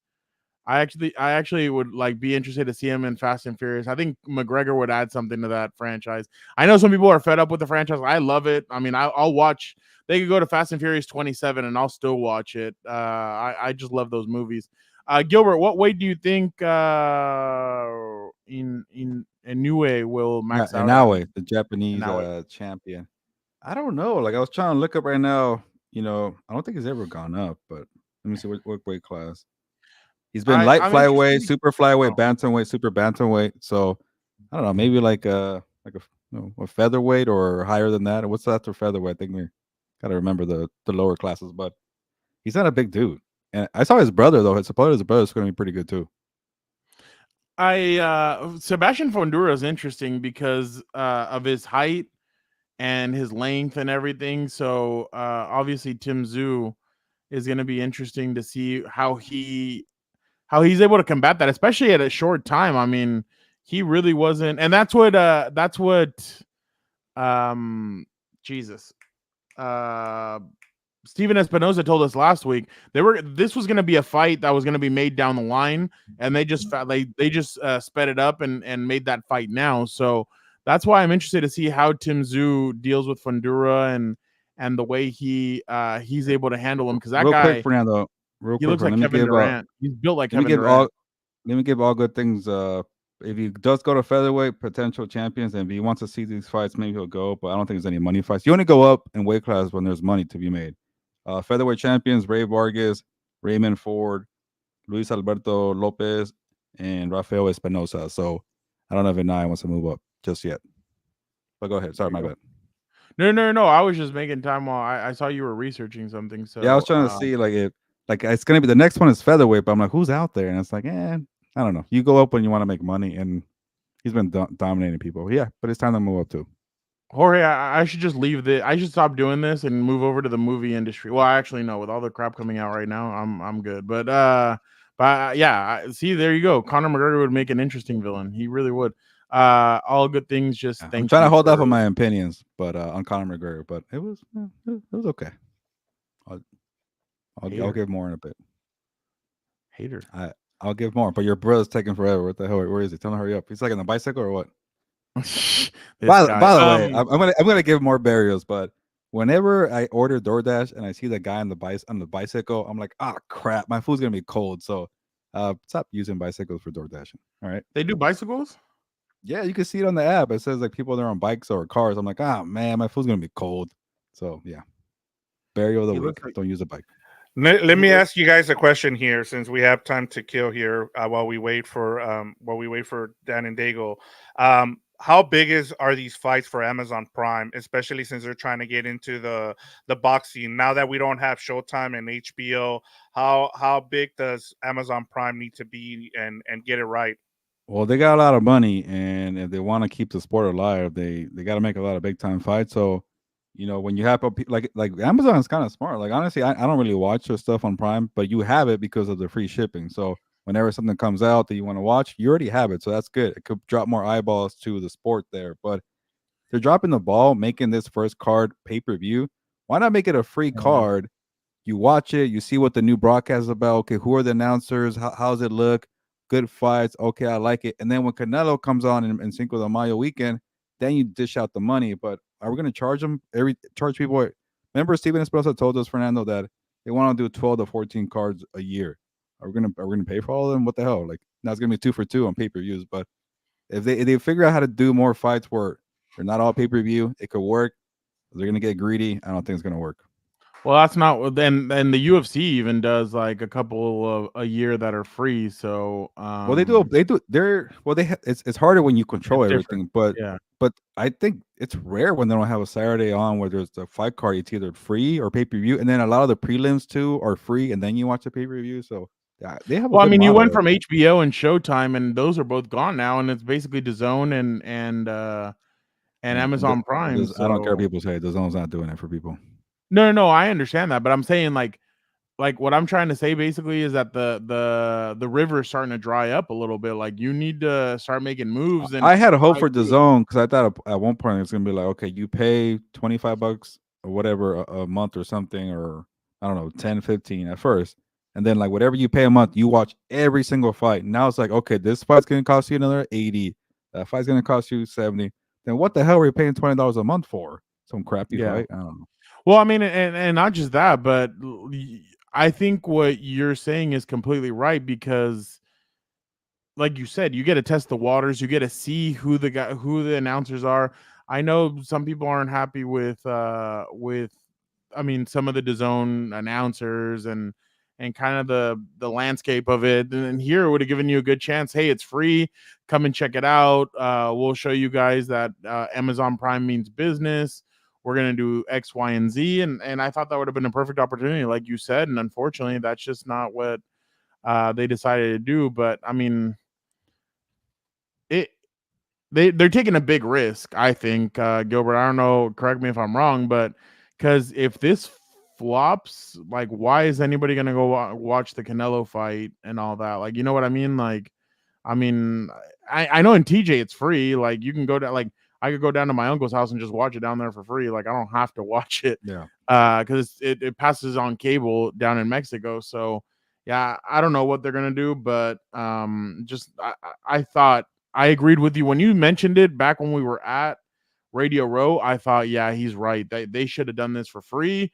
I actually would like be interested to see him in Fast and Furious. I think McGregor would add something to that franchise. I know some people are fed up with the franchise. I love it. I mean, I'll watch. They could go to Fast and Furious 27 and I'll still watch it. I just love those movies. Gilbert, what weight do you think Inoue will max out? Inoue, the Japanese champion. I don't know. Like I was trying to look up right now. I don't think he's ever gone up. But let me see what weight class. He's been light flyweight, super flyweight, bantamweight, super bantamweight. So I don't know, maybe like a featherweight or higher than that. What's after featherweight? I think we gotta remember the lower classes. But he's not a big dude. And I saw his brother though. His brother's going to be pretty good too. Sebastian Fundora is interesting because of his height and his length and everything. So obviously Tim Tszyu is going to be interesting to see how he's able to combat that, especially at a short time. I mean, he really wasn't, and that's what Jesus. Steven Espinoza told us last week this was going to be a fight that was going to be made down the line, and they just sped it up and made that fight now. So that's why I'm interested to see how Tim Tszyu deals with Fundora and the way he's able to handle him, because that guy, quick, Fernando, he looks like Kevin Durant. He's built like Kevin Durant. Let me give all good things. If he does go to featherweight, potential champions, and if he wants to see these fights, maybe he'll go. But I don't think there's any money fights. You only go up in weight class when there's money to be made. Featherweight champions: Ray Vargas, Raymond Ford, Luis Alberto Lopez, and Rafael Espinosa. So I don't know if Inoue wants to move up just yet. But go ahead. Sorry, my bad. No. I was just making time while I saw you were researching something. So Yeah, I was trying to see like it's gonna be the next one is featherweight, but I'm like, who's out there? And it's like, I don't know. You go up when you want to make money, and he's been dominating people. Yeah, but it's time to move up too. Jorge, I should just leave I should stop doing this and move over to the movie industry. Well, actually, no. With all the crap coming out right now, I'm good. But yeah. See, there you go. Conor McGregor would make an interesting villain. He really would. All good things. Just I'm thank trying you to hold for, off on my opinions, but on Conor McGregor, but it was okay. I'll give more in a bit. Hater. I'll give more, but your brother's taking forever. What the hell? Where is he? Tell him to hurry up. He's like on the bicycle or what? By the way, I'm gonna give more burials, but whenever I order DoorDash and I see the guy on the bicycle, I'm like, crap, my food's gonna be cold. So stop using bicycles for DoorDashing. All right. They do bicycles? Yeah, you can see it on the app. It says like people that are on bikes or cars. I'm like, man, my food's gonna be cold. So yeah. Burial of the week. Don't use a bike. Let me ask you guys a question here, since we have time to kill here while we wait for Dan and Dago. How big are these fights for Amazon Prime, especially since they're trying to get into the boxing now that we don't have Showtime and HBO? How big does Amazon Prime need to be and get it right? Well, they got a lot of money, and if they want to keep the sport alive, they got to make a lot of big time fights. So, when you have like Amazon is kind of smart. Like honestly, I don't really watch their stuff on Prime, but you have it because of the free shipping. So whenever something comes out that you want to watch, you already have it. So that's good. It could drop more eyeballs to the sport there. But they're dropping the ball, making this first card pay-per-view. Why not make it a free card? You watch it, you see what the new broadcast is about. Okay, who are the announcers? How's it look? Good fights. Okay, I like it. And then when Canelo comes on in Cinco de Mayo weekend, then you dish out the money. But are we going to charge people? Remember, Steven Esposa told us, Fernando, that they want to do 12 to 14 cards a year. Are we gonna pay for all of them? What the hell? Like, now it's gonna be 2 for 2 on pay-per-views. But if they figure out how to do more fights where they're not all pay-per-view, it could work. They're gonna get greedy. I don't think it's gonna work. Well, that's not then. And the UFC even does like a couple of a year that are free. So, well, it's harder when you control everything, but I think it's rare when they don't have a Saturday on where there's the fight card. It's either free or pay-per-view, and then a lot of the prelims too are free, and then you watch the pay-per-view. So they have. Well, I mean, you went from HBO and Showtime, and those are both gone now, and it's basically DAZN and Amazon Prime. I don't care. People say DAZN's not doing it for people. No, I understand that, but I'm saying like what I'm trying to say basically is that the river is starting to dry up a little bit. Like you need to start making moves. And I had a hope for DAZN because I thought at one point it's gonna be like, okay, you pay $25 or whatever a month or something, or I don't know, 10, 15 at first, and then like whatever you pay a month, you watch every single fight. Now it's like, okay, this fight's gonna cost you another 80. That fight's gonna cost you 70. Then what the hell are you paying $20 a month for? Some crappy fight? I don't know. Well, I mean, and not just that, but I think what you're saying is completely right because, like you said, you get to test the waters. You get to see who the announcers are. I know some people aren't happy with I mean, some of the DAZN announcers and kind of the landscape of it. And here it would have given you a good chance. Hey, it's free. Come and check it out. We'll show you guys that Amazon Prime means business. We're going to do X, Y, and Z. And I thought that would have been a perfect opportunity, like you said. And unfortunately, that's just not what they decided to do. But I mean, they're taking a big risk, I think, Gilbert. I don't know. Correct me if I'm wrong, but because if this flops, like, why is anybody going to go watch the Canelo fight and all that? Like, you know what I mean? Like, I mean, I know in TJ it's free. Like, you can go to I could go down to my uncle's house and just watch it down there for free. Like, I don't have to watch it. Yeah. Because it passes on cable down in Mexico. So, yeah, I don't know what they're gonna do, but I thought I agreed with you when you mentioned it back when we were at Radio Row. I thought, yeah, he's right. They should have done this for free.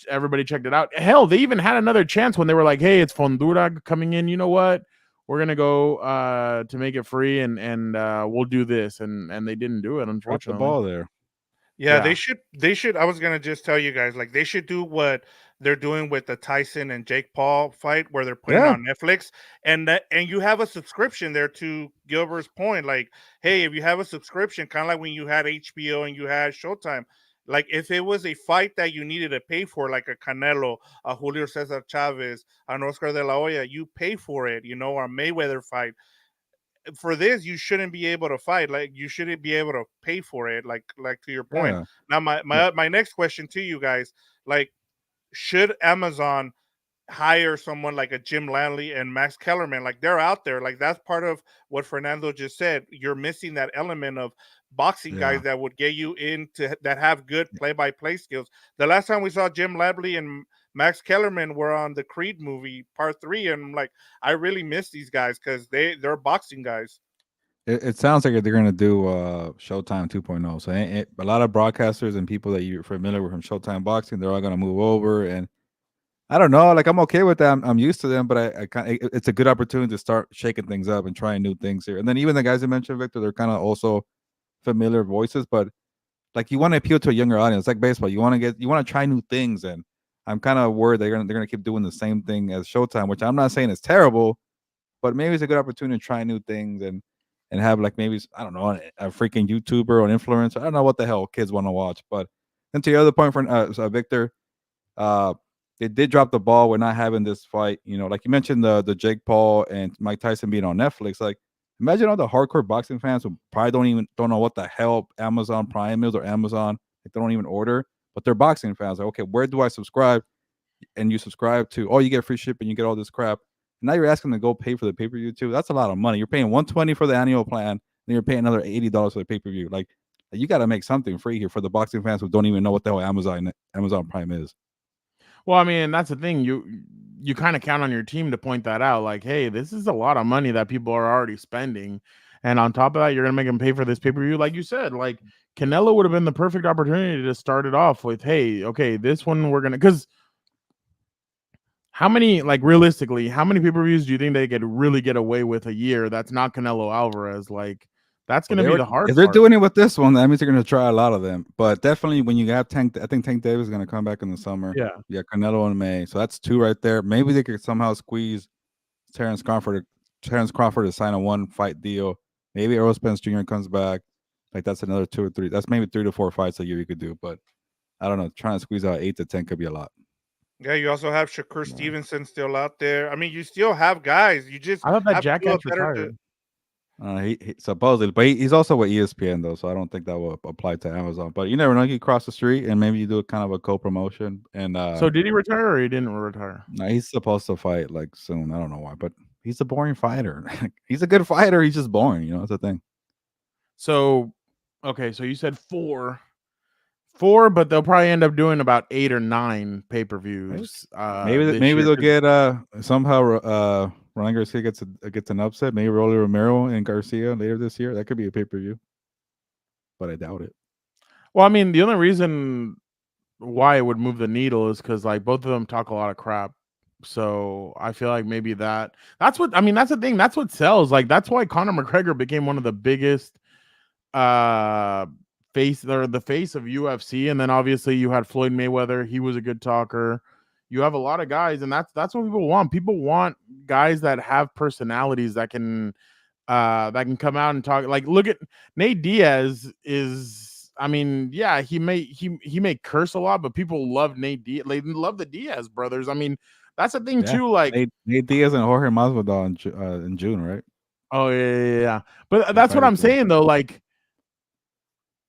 Everybody checked it out. Hell, they even had another chance when they were like, hey, it's Fondura coming in. You know what? We're gonna go to make it free and we'll do this, and they didn't do it, unfortunately. Drop the ball there. Yeah, they should. I was gonna just tell you guys, like, they should do what they're doing with the Tyson and Jake Paul fight, where they're putting it Yeah, on Netflix, and you have a subscription there. To Gilbert's point, like, hey, if you have a subscription, kind of like when you had HBO and you had Showtime, like if it was a fight that you needed to pay for, like a Canelo, a Julio Cesar Chavez, an Oscar De La Hoya, you pay for it, or a Mayweather fight. For this, you shouldn't be able to fight. Like, you shouldn't be able to pay for it. Like to your point. yeah. Now, my next question to you guys, like, should Amazon hire someone like a Jim Lanley and Max Kellerman? Like, they're out there. Like, that's part of what Fernando just said. You're missing that element of boxing guys Yeah. that would get you into that have good play-by-play skills. The last time we saw Jim Lanley and Max Kellerman were on the Creed movie Part 3, and I'm like, I really miss these guys because they're boxing guys. It sounds like they're gonna do Showtime 2.0. So a lot of broadcasters and people that you're familiar with from Showtime Boxing, they're all gonna move over. And I don't know, like I'm okay with that. I'm used to them, but I kind of it's a good opportunity to start shaking things up and trying new things here. And then even the guys you mentioned, Victor, they're kind of also familiar voices, but like you want to appeal to a younger audience, like baseball. You want to try new things, and I'm kind of worried they're gonna keep doing the same thing as Showtime, which I'm not saying is terrible, but maybe it's a good opportunity to try new things and have like maybe I don't know a freaking YouTuber or an influencer. I don't know what the hell kids want to watch, but and to the other point for Victor, uh, they did drop the ball with not having this fight. Like you mentioned the Jake Paul and Mike Tyson being on Netflix. Like imagine all the hardcore boxing fans who probably don't know what the hell Amazon Prime is or Amazon. Like they don't even order, but they're boxing fans. Like okay, where do I subscribe? And you subscribe to, oh, you get free shipping, you get all this crap. And now you're asking them to go pay for the pay per view too. That's a lot of money. You're paying $120 for the annual plan, then you're paying another $80 for the pay per view. Like you got to make something free here for the boxing fans who don't even know what the hell Amazon Prime is. Well, I mean, that's the thing. You kind of count on your team to point that out. Like, hey, this is a lot of money that people are already spending, and on top of that, you're gonna make them pay for this pay per view. Like you said, like Canelo would have been the perfect opportunity to start it off with, hey, okay, this one we're gonna because. How many, like realistically, how many pay-per-views do you think they could really get away with a year that's not Canelo Alvarez? Like, that's Well, going to be the hard if they're part. doing it with this one, that means they're going to try a lot of them. But definitely, when you have Tank, I think Tank Davis is going to come back in the summer. Yeah. Yeah, Canelo in May, so that's two right there. Maybe they could somehow squeeze Terrence Crawford to sign a one fight deal. Maybe Errol Spence Jr. comes back. Like that's another 2 or 3. That's maybe 3 to 4 fights a year you could do. But I don't know. Trying to squeeze out 8 to 10 could be a lot. Yeah, you also have Shakur Yeah. Stevenson still out there. I mean, you still have guys. You just I thought that have to do a jackass better. retired. He supposedly, but he's also with ESPN though, so I don't think that will apply to Amazon. But you never know. You cross the street and maybe you do a kind of a co-promotion. And So did he retire or he didn't retire? no, he's supposed to fight like soon. I don't know why, but he's a boring fighter. He's a good fighter. He's just boring. That's the thing. So, okay, so you said four, but they'll probably end up doing about 8 or 9 pay-per-views. Maybe they'll get somehow Ryan Garcia gets an upset. Maybe Rolly Romero and Garcia later this year. That could be a pay-per-view, but I doubt it. Well, I mean, the only reason why it would move the needle is because like both of them talk a lot of crap. So I feel like maybe that's what I mean. That's the thing. That's what sells. Like that's why Conor McGregor became one of the biggest face or the face of UFC. And then obviously you had Floyd Mayweather. He was a good talker. You have a lot of guys, and that's what people want. People want guys that have personalities that can come out and talk. Like look at Nate Diaz is, I mean, yeah, he may curse a lot, but people love Nate Diaz. They love the Diaz brothers. I mean, that's the thing too. Like Nate Diaz and Jorge Masvidal in June, right? Oh yeah. But that's what I'm saying though. Like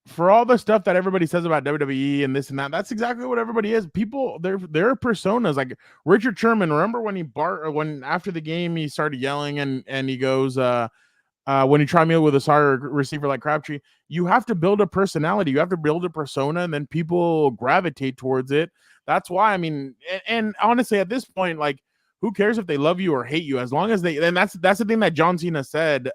for all the stuff that everybody says about WWE and this and that, that's exactly what everybody is. People, they're personas. Like Richard Sherman. Remember when when after the game he started yelling and he goes, when you try me with a sorry receiver like Crabtree, you have to build a personality. You have to build a persona, and then people gravitate towards it. That's why, I mean, and honestly, at this point, like, who cares if they love you or hate you? As long as and that's the thing that John Cena said.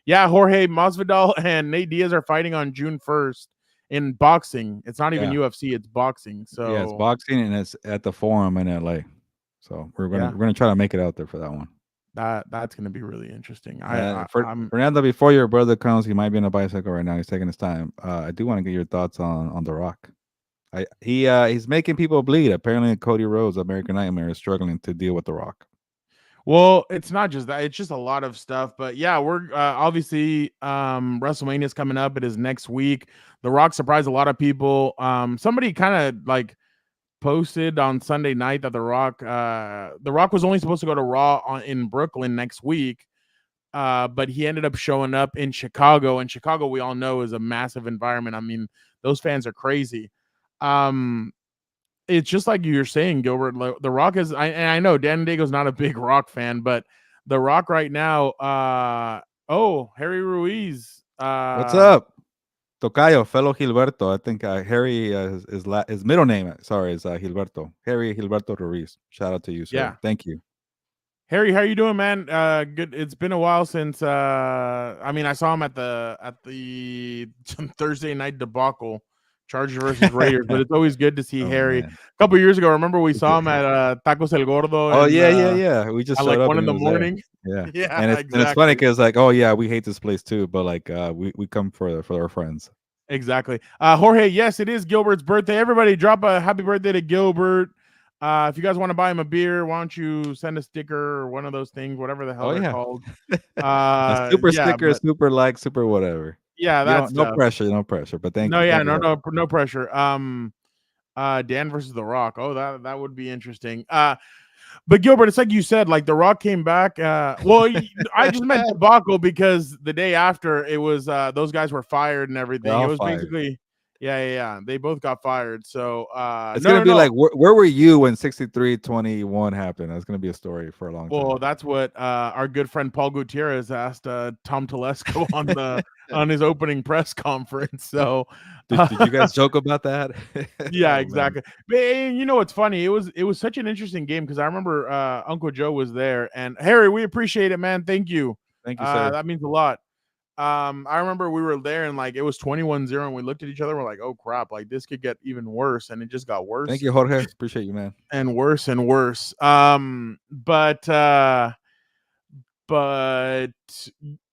Yeah, Jorge Masvidal and Nate Diaz are fighting on June 1st in boxing. It's not even UFC, it's boxing. So yeah, it's boxing and it's at the Forum in LA. So we're gonna try to make it out there for that one. That's going to be really interesting. I'm Fernando, before your brother comes, he might be on a bicycle right now. He's taking his time. I do want to get your thoughts on The Rock. He's making people bleed. Apparently, Cody Rhodes, American Nightmare, is struggling to deal with The Rock. Well, it's not just that; it's just a lot of stuff. But yeah, we're obviously WrestleMania is coming up. It is next week. The Rock surprised a lot of people. Somebody kind of like posted on Sunday night that The Rock was only supposed to go to Raw in Brooklyn next week, but he ended up showing up in Chicago. And Chicago, we all know, is a massive environment. I mean, those fans are crazy. It's just like you're saying, Gilbert. The Rock is, I know Dan Diego's not a big Rock fan, but The Rock right now. Harry Ruiz. What's up, Tocayo, fellow Gilberto? I think Harry his middle name. Sorry, is Gilberto. Harry Gilberto Ruiz. Shout out to you, sir. Yeah. Thank you. Harry, how you doing, man? Good. It's been a while since. I mean, I saw him at the Thursday night debacle. Chargers versus Raiders, but it's always good to see Harry. Man. A couple years ago, remember we saw him at Tacos El Gordo. Oh, yeah. We just at showed like up 1 and in the he was there. morning. Yeah, Yeah, and exactly. it's funny because like, oh yeah, we hate this place too, but like we come for our friends. Exactly. Jorge, yes, it is Gilbert's birthday. Everybody, drop a happy birthday to Gilbert. If you guys want to buy him a beer, why don't you send a sticker or one of those things, whatever the hell they're called. A super sticker, super like, super whatever. Yeah, that's no pressure. But thank you. No pressure. Dan versus The Rock. Oh, that would be interesting. But Gilbert, it's like you said, like The Rock came back. Well, I just meant debacle because the day after it was those guys were fired and everything. It was fired. Basically, yeah. They both got fired. So it's gonna be like, where were you when 63-21 happened? That's gonna be a story for a long time. Well, that's what our good friend Paul Gutierrez asked Tom Telesco on his opening press conference. So did you guys joke about that? Yeah, exactly. But you know what's funny? It was such an interesting game because I remember Uncle Joe was there. And Harry, we appreciate it, man. Thank you. Thank you, sir. That means a lot. I remember we were there and like it was 21-0 and we looked at each other and we're like, oh crap, like this could get even worse, and it just got worse. Thank you, Jorge. Appreciate you, man. And worse and worse. But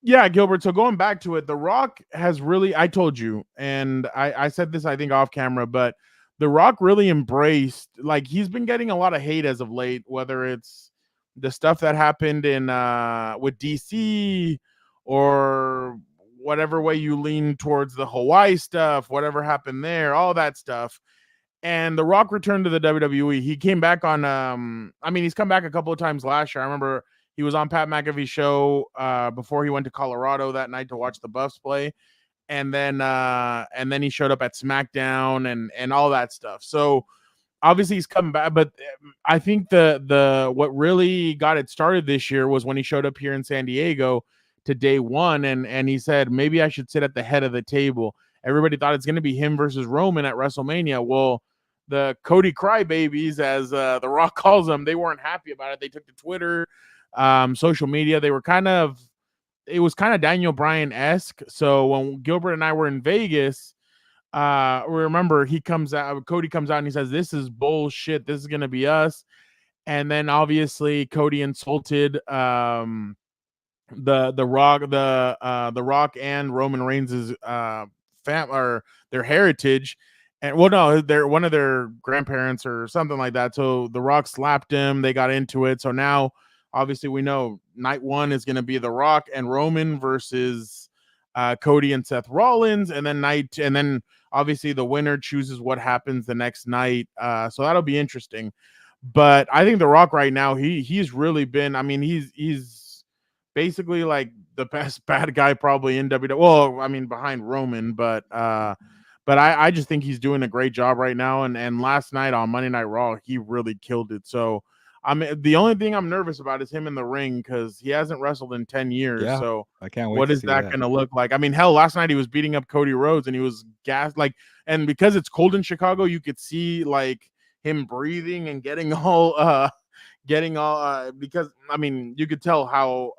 yeah, Gilbert. So going back to it, The Rock has really, I told you, and I said this I think off camera, but The Rock really embraced, like he's been getting a lot of hate as of late, whether it's the stuff that happened in with DC or whatever way you lean towards the Hawaii stuff, whatever happened there, all that stuff. And The Rock returned to the WWE. He came back on he's come back a couple of times last year. I remember he was on Pat McAfee's show before he went to Colorado that night to watch the Buffs play. And then he showed up at SmackDown and all that stuff. So obviously he's come back, but I think the what really got it started this year was when he showed up here in San Diego to day one and he said, maybe I should sit at the head of the table. Everybody thought it's going to be him versus Roman at WrestleMania. Well, the Cody Crybabies, as The Rock calls them, they weren't happy about it. They took to Twitter, social media. They were it was kind of Daniel Bryan-esque. So when Gilbert and I were in Vegas, remember Cody comes out and he says, this is bullshit. This is going to be us. And then obviously Cody insulted the Rock and Roman Reigns' or their heritage, and well, no, they're one of their grandparents or something like that. So The Rock slapped him. They got into it. So now, obviously, we know night one is going to be The Rock and Roman versus Cody and Seth Rollins, and then obviously the winner chooses what happens the next night. So that'll be interesting. But I think The Rock right now, he's really been. I mean, he's basically like the best bad guy probably in WWE. Well, I mean, behind Roman, but I just think he's doing a great job right now. And last night on Monday Night Raw, he really killed it. So the only thing I'm nervous about is him in the ring because he hasn't wrestled in 10 years. Yeah, so I can't wait. What is that going to look like? I mean, hell, last night he was beating up Cody Rhodes and he was gassed. Like, and because it's cold in Chicago, you could see like him breathing and getting all because I mean you could tell how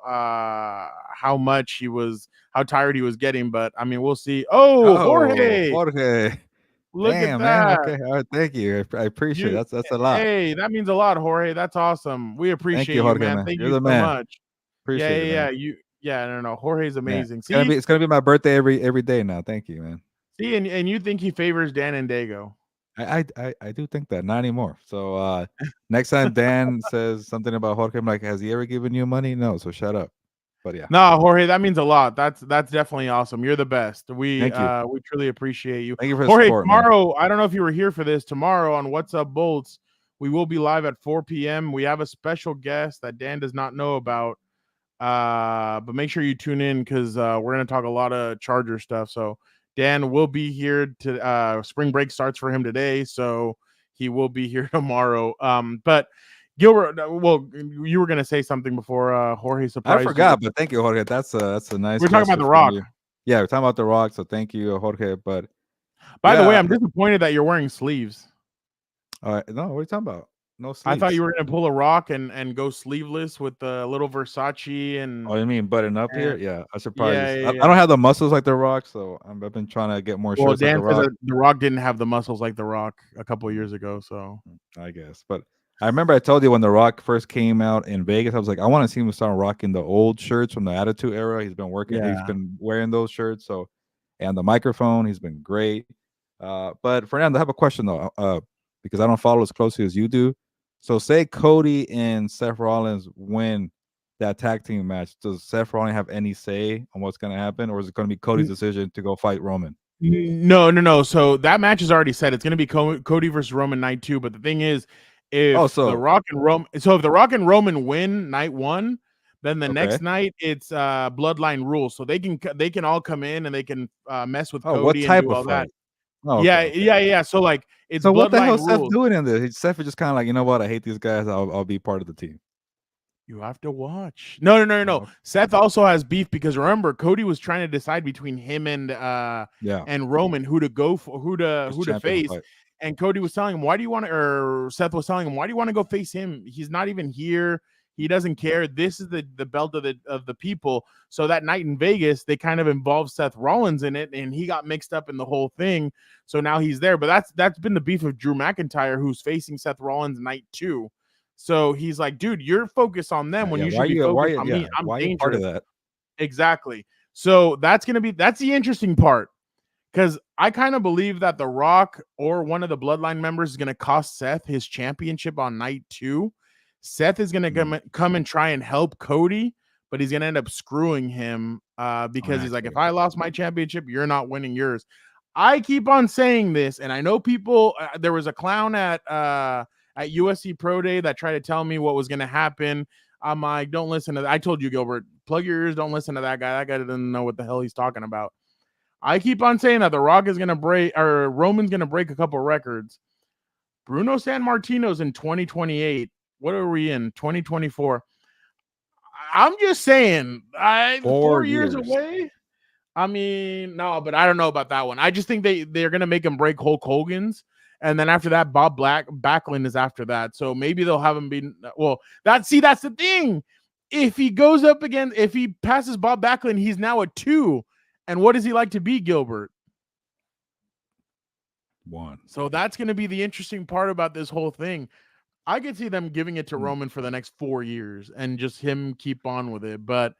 tired he was getting, but I mean we'll see. Jorge, look damn, at that, man. Okay, all right, thank you. I appreciate it. That's a lot. Hey, that means a lot, Jorge. That's awesome. We appreciate you, Jorge, man. man. Thank You're you the so man. much. Appreciate it, man. No. Jorge's Yeah, amazing. it's gonna be my birthday every day now. Thank you, man. See, and you think he favors Dan and Dago. I do think that, not anymore. So next time Dan says something about Jorge, I'm like, has he ever given you money? No, so shut up. But yeah, No, Jorge, that means a lot. That's definitely awesome. You're the best. We thank you. we truly appreciate you. Thank you for the Jorge, support, man. tomorrow, I don't know if you were here for this. Tomorrow on What's Up Bolts, we will be live at 4 p.m. We have a special guest that Dan does not know about. But make sure you tune in because we're gonna talk a lot of Charger stuff. So Dan will be here to spring break starts for him today, so he will be here tomorrow. But Gilbert, well, you were gonna say something before Jorge surprised I forgot, but thank you, Jorge. That's a nice. We're talking about The gesture from Rock. you. Yeah, we're talking about The Rock. So thank you, Jorge. But by the way, I'm disappointed that you're wearing sleeves. no, what are you talking about? No sleeves. I thought you were gonna pull a Rock and go sleeveless with the little Versace and. Oh, you mean button up here? Yeah, I'm surprised. Yeah. I don't have the muscles like The Rock, so I've been trying to get more shirts Dan like The Rock. says The Rock didn't have the muscles like The Rock a couple of years ago, so I guess. But I remember I told you when The Rock first came out in Vegas, I was like, I want to see him start rocking the old shirts from the Attitude Era. He's been working. Yeah. He's been wearing those shirts. So, and the microphone, he's been great. But Fernando, I have a question though, because I don't follow as closely as you do. So, say Cody and Seth Rollins win that tag team match. Does Seth Rollins have any say on what's going to happen, or is it going to be Cody's decision to go fight Roman? No. So that match is already set. It's going to be Cody versus Roman night 2. But the thing is, if The Rock and Roman win night 1, then the next night it's bloodline rules. So they can all come in and they can mess with Cody what type and do all of fight? that. Yeah. So like it's so what the hell rules. Seth doing in this? Seth is just kind of like, you know what? I hate these guys. I'll be part of the team. You have to watch. No. Okay. Seth also has beef because remember Cody was trying to decide between him and Roman who to go for, who to face. And Cody was telling him, why do you want to, or Seth was telling him, why do you want to go face him? He's not even here. He doesn't care. This is the belt of the people. So that night in Vegas, they kind of involved Seth Rollins in it, and he got mixed up in the whole thing. So now he's there. But that's been the beef of Drew McIntyre, who's facing Seth Rollins night 2. So he's like, dude, you're focused on them when you should be focused on me. I'm dangerous. Part of that. Exactly. So that's the interesting part. Because I kind of believe that The Rock or one of the Bloodline members is going to cost Seth his championship on night 2. Seth is going to come and try and help Cody, but he's going to end up screwing him because he's like, if I lost my championship, you're not winning yours. I keep on saying this, and I know people, there was a clown at USC Pro Day that tried to tell me what was going to happen. I'm like, don't listen to that. I told you, Gilbert, plug your ears. Don't listen to that guy. That guy doesn't know what the hell he's talking about. I keep on saying that The Rock is going to break, or Roman's going to break a couple records. Bruno Sammartino's in 2028. What are we in? 2024. I'm just saying, 4 years away. I mean, no, but I don't know about that one. I just think they're going to make him break Hulk Hogan's. And then after that, Bob Backlund is after that. So maybe they'll have him be, well, that's the thing. If he goes up again, if he passes Bob Backlund, he's now a 2. And what does he like to be, Gilbert? 1. So that's going to be the interesting part about this whole thing. I could see them giving it to Roman for the next 4 years and just him keep on with it. But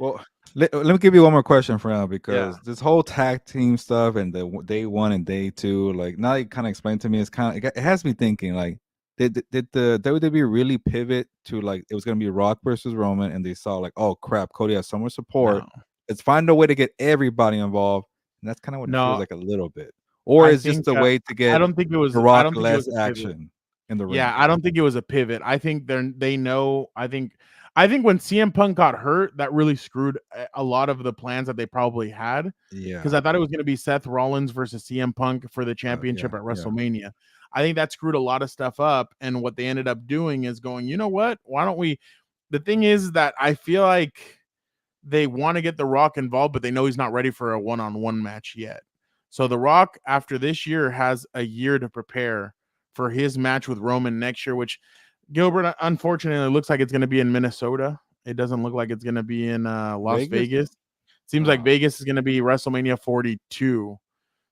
let me give you one more question for now, because this whole tag team stuff and the day 1 and day 2, like now you kind of explained to me, it's kind of, it has me thinking, like, did the WWE really pivot to like it was going to be Rock versus Roman, and they saw like, oh crap, Cody has so much support. No. Let's find a way to get everybody involved, and that's kind of what it feels like a little bit. Or is just a way to get I don't think it was The Rock less action in the ring. Yeah, I don't think it was a pivot. I think they know. I think when CM Punk got hurt, that really screwed a lot of the plans that they probably had. Yeah, because I thought it was going to be Seth Rollins versus CM Punk for the championship at WrestleMania. Yeah. I think that screwed a lot of stuff up, and what they ended up doing is going, you know what? Why don't we? The thing is that I feel like they want to get The Rock involved, but they know he's not ready for a one-on-one match yet. So The Rock, after this year, has a year to prepare for his match with Roman next year, which, Gilbert, unfortunately, looks like it's going to be in Minnesota. It doesn't look like it's going to be in Las Vegas. Seems like Vegas is going to be WrestleMania 42.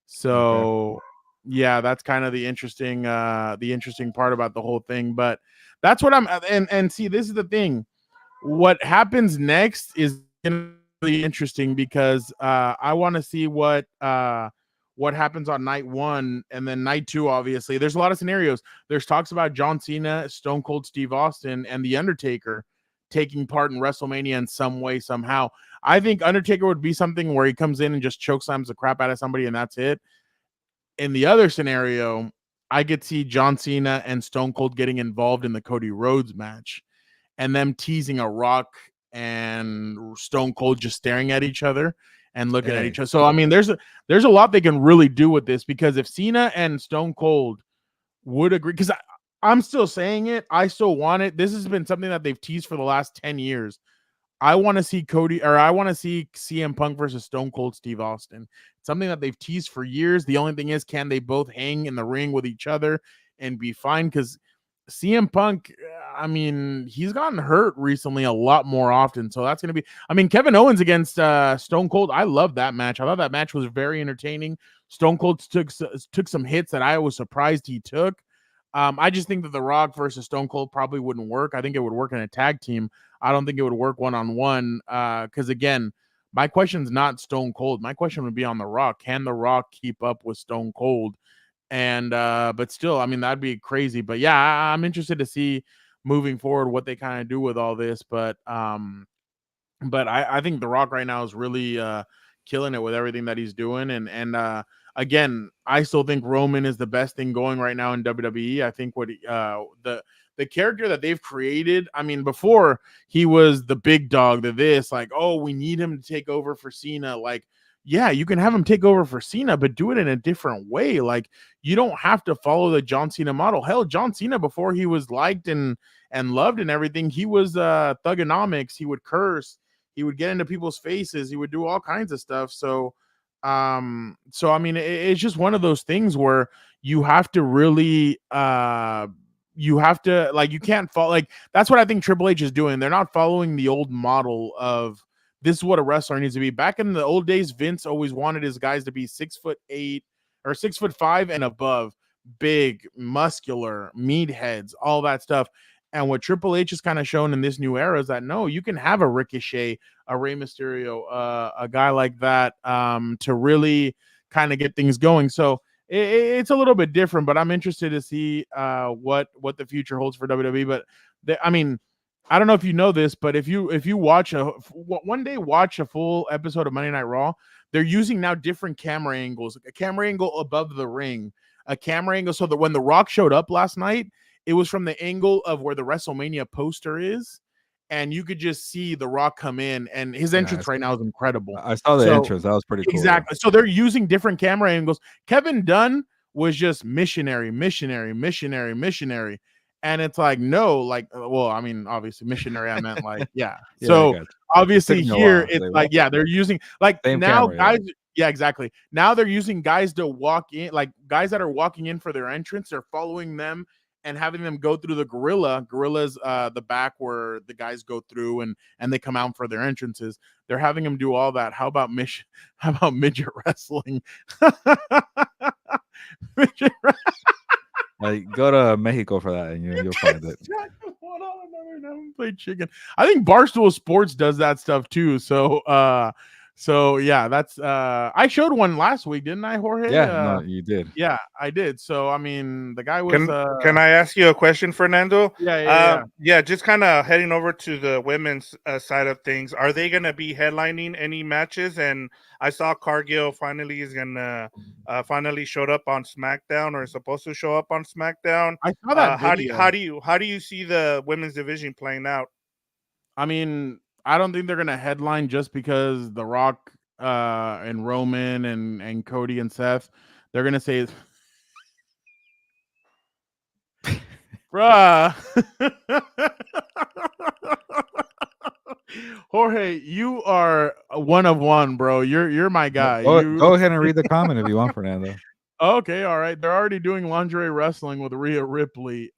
So, yeah, that's kind of the interesting part about the whole thing. But that's what I'm and see, this is the thing. what happens next is going to be really interesting because I want to see what happens on night 1 and then night 2. Obviously, there's a lot of scenarios. There's talks about John Cena, Stone Cold Steve Austin, and The Undertaker taking part in WrestleMania in some way, somehow. I think Undertaker would be something where he comes in and just chokeslams the crap out of somebody and that's it. In the other scenario, I could see John Cena and Stone Cold getting involved in the Cody Rhodes match and them teasing a Rock and Stone Cold just staring at each other and looking at each other. So I mean, there's a lot they can really do with this, because if Cena and Stone Cold would agree, because I'm still saying it, I still want it. This has been something that they've teased for the last 10 years. I want to see CM Punk versus Stone Cold Steve Austin. Something that they've teased for years. The only thing is, can they both hang in the ring with each other and be fine? Because CM Punk, I mean, he's gotten hurt recently a lot more often. So that's going to be, I mean, Kevin Owens against Stone Cold. I love that match. I thought that match was very entertaining. Stone Cold took some hits that I was surprised he took. I just think that The Rock versus Stone Cold probably wouldn't work. I think it would work in a tag team. I don't think it would work one-on-one. Because again, my question's not Stone Cold. My question would be on The Rock. Can The Rock keep up with Stone Cold? And but still, I mean, that'd be crazy. But yeah, I'm interested to see moving forward what they kind of do with all this. But I think The Rock right now is really killing it with everything that he's doing. And again, I still think Roman is the best thing going right now in WWE. I think what the character that they've created, I mean, before he was the big dog, like, oh, we need him to take over for Cena. Like, yeah, you can have him take over for Cena, but do it in a different way. Like, you don't have to follow the John Cena model. Hell, John Cena, before he was liked and loved and everything, he was thugonomics. He would curse. He would get into people's faces. He would do all kinds of stuff. So I mean, it's just one of those things where you have to really you have to, like, you can't follow, like, that's what I think Triple H is doing. They're not following the old model of this is what a wrestler needs to be. Back in the old days, Vince always wanted his guys to be 6'8" or 6'5" and above, big, muscular, meatheads, all that stuff. And what Triple H has kind of shown in this new era is that no, you can have a Ricochet, a Rey Mysterio, a guy like that, to really kind of get things going. So it's a little bit different, but I'm interested to see what the future holds for WWE. But I mean, I don't know if you know this, but if you watch one day watch a full episode of Monday Night Raw, they're using now different camera angles, a camera angle above the ring, a camera angle, so that when The Rock showed up last night, it was from the angle of where the WrestleMania poster is, and you could just see The Rock come in, and his entrance right now is incredible. I saw the entrance. That was pretty cool. Exactly. So they're using different camera angles. Kevin Dunn was just missionary. And it's like, no, like, well, I mean, obviously missionary, I meant like, yeah. Yeah, so obviously here, it's like, like, yeah, they're using, like, same now camera, guys, yeah, exactly. Now they're using guys to walk in, like guys that are walking in for their entrance. They're following them and having them go through the gorillas, the back where the guys go through and they come out for their entrances. They're having them do all that. How about midget wrestling? Midget wrestling. Like, go to Mexico for that, and you'll find it. Play chicken. I think Barstool Sports does that stuff too. So yeah, that's I showed one last week, didn't I, Jorge? Yeah, no, you did. Yeah, I did. So I mean, the guy was. Can I ask you a question, Fernando? Yeah. Just kind of heading over to the women's side of things. Are they going to be headlining any matches? And I saw Cargill finally is gonna finally showed up on SmackDown, or is supposed to show up on SmackDown. I saw that. How do you see the women's division playing out? I mean, I don't think they're gonna headline just because The Rock and Roman and Cody and Seth. They're gonna say, bruh. Jorge, you are one of one, bro. You're my guy. Go ahead and read the comment if you want, Fernando. Okay, all right. They're already doing lingerie wrestling with Rhea Ripley.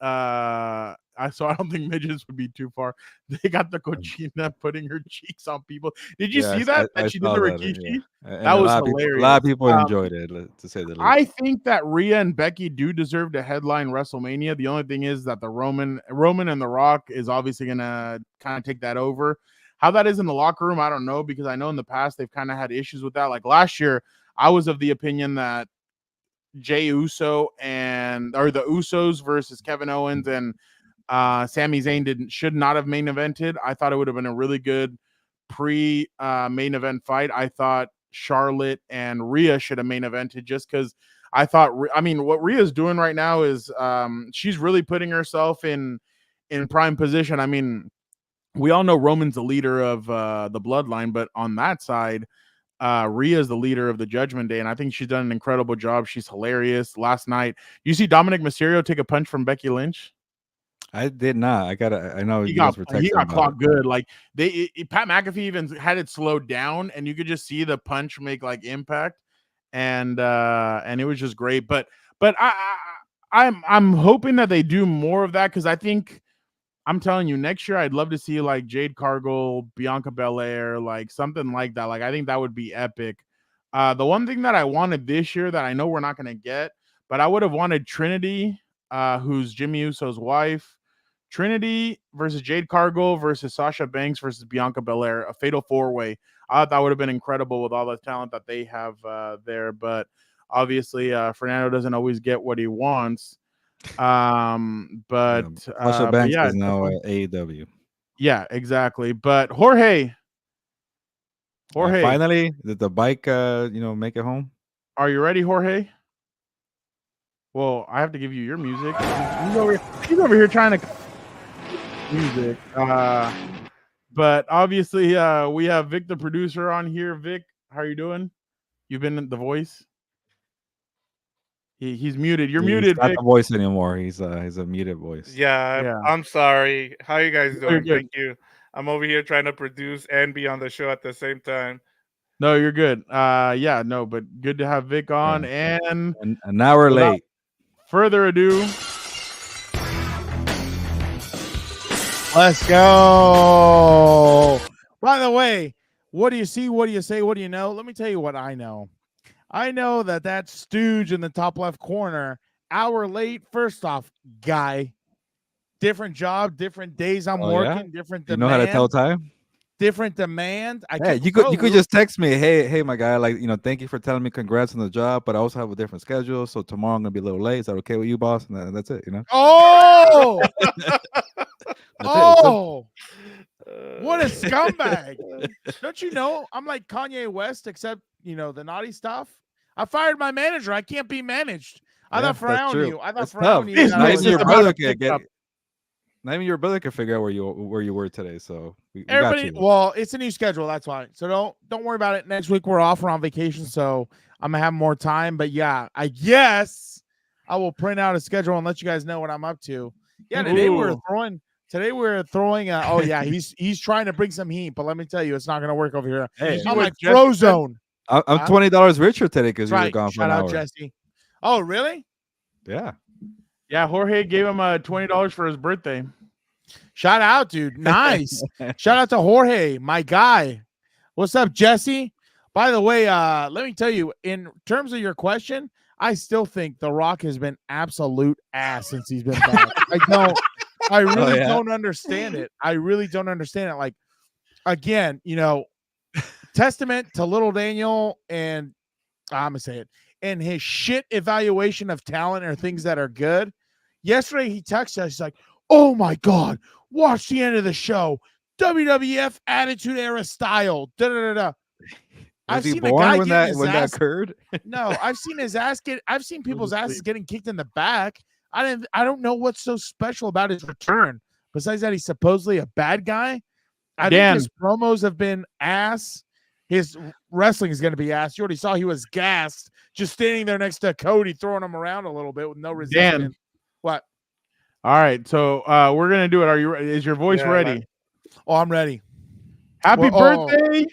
I don't think midgets would be too far. They got the cochina putting her cheeks on people. Did you Yeah, see that? I That she did saw the that. Rikishi? And That a was lot of people, a lot hilarious. of people enjoyed it, to say the least. I think that Rhea and Becky do deserve to headline WrestleMania. The only thing is that the Roman and The Rock is obviously gonna kind of take that over. How that is in the locker room, I don't know, because I know in the past they've kind of had issues with that. Like last year, I was of the opinion that Jey Uso or the Usos versus Kevin Owens and Sami Zayn should not have main evented. I thought it would have been a really good main event fight. I thought Charlotte and Rhea should have main evented just because I thought, what Rhea's doing right now is she's really putting herself in prime position. I mean, we all know Roman's the leader of the bloodline, but on that side, Rhea is the leader of the Judgment Day, and I think she's done an incredible job. She's hilarious. Last night, you see Dominic Mysterio take a punch from Becky Lynch? I did not. I know He you guys were got texting clocked good. Like Pat McAfee even had it slowed down, and you could just see the punch make like impact, and it was just great. But I'm hoping that they do more of that because I think I'm telling you, next year I'd love to see like Jade Cargill, Bianca Belair, like something like that. Like I think that would be epic. The one thing that I wanted this year that I know we're not going to get, but I would have wanted Trinity, who's Jimmy Uso's wife. Trinity versus Jade Cargill versus Sasha Banks versus Bianca Belair, a fatal four-way. I thought that would have been incredible with all the talent that they have there. But obviously, Fernando doesn't always get what he wants. But Sasha Banks yeah, is now at AEW. Yeah, exactly. But Jorge, finally, did the bike make it home? Are you ready, Jorge? Well, I have to give you your music. He's over here trying to music. But obviously, we have Vic, the producer, on here. Vic, how are you doing? You've been the voice. He's muted. You're muted, not Vic. the voice anymore. He's a muted voice. Yeah, I'm sorry. How you guys doing? You're Thank you. I'm over here trying to produce and be on the show at the same time. No, you're good. Yeah, no, but good to have Vic on. Yeah. And an hour late. Further ado, let's go. By the way, what do you see? What do you say? What do you know? Let me tell you what I know. I know that stooge in the top left corner, hour late. First off, guy, different job, different days I'm working, different demand. You know how to tell time? Different demand. You could just text me, hey, my guy, thank you for telling me congrats on the job, but I also have a different schedule, so tomorrow I'm gonna be a little late. Is that okay with you, boss? And that's it, Oh, what a scumbag! Don't you know I'm like Kanye West, except the naughty stuff. I fired my manager. I can't be managed. I thought Frown knew. I thought Frown knew. Not even your brother can get. Not even your brother can figure out where you were today. So we everybody, got you. well, it's a new schedule. That's why. So don't worry about it. Next week we're off. We're on vacation, so I'm gonna have more time. But yeah, I guess I will print out a schedule and let you guys know what I'm up to. Yeah, today we're throwing. Oh yeah, he's trying to bring some heat, but let me tell you, it's not gonna work over here. Hey, I'm like Frozone. I'm $20 richer today because you were gone for Shout an out hour. Jesse. Oh really? Yeah, Jorge gave him $20 for his birthday. Shout out, dude. Nice. Shout out to Jorge, my guy. What's up, Jesse? By the way, let me tell you, in terms of your question, I still think The Rock has been absolute ass since he's been back. I really don't understand it. I really don't understand it. Like, again, testament to Little Daniel and I'm gonna say it, and his shit evaluation of talent or things that are good. Yesterday he texted us, he's like, oh my God, watch the end of the show. WWF Attitude Era style. Da da da da. I've seen born when that occurred? No, I've seen his ass I've seen people's asses getting kicked in the back. I don't know what's so special about his return. Besides that, he's supposedly a bad guy. I think his promos have been ass. His wrestling is going to be ass. You already saw he was gassed, just standing there next to Cody, throwing him around a little bit with no resistance. Dan. What? All right, so we're gonna do it. Is your voice ready? Oh, I'm ready. Happy birthday!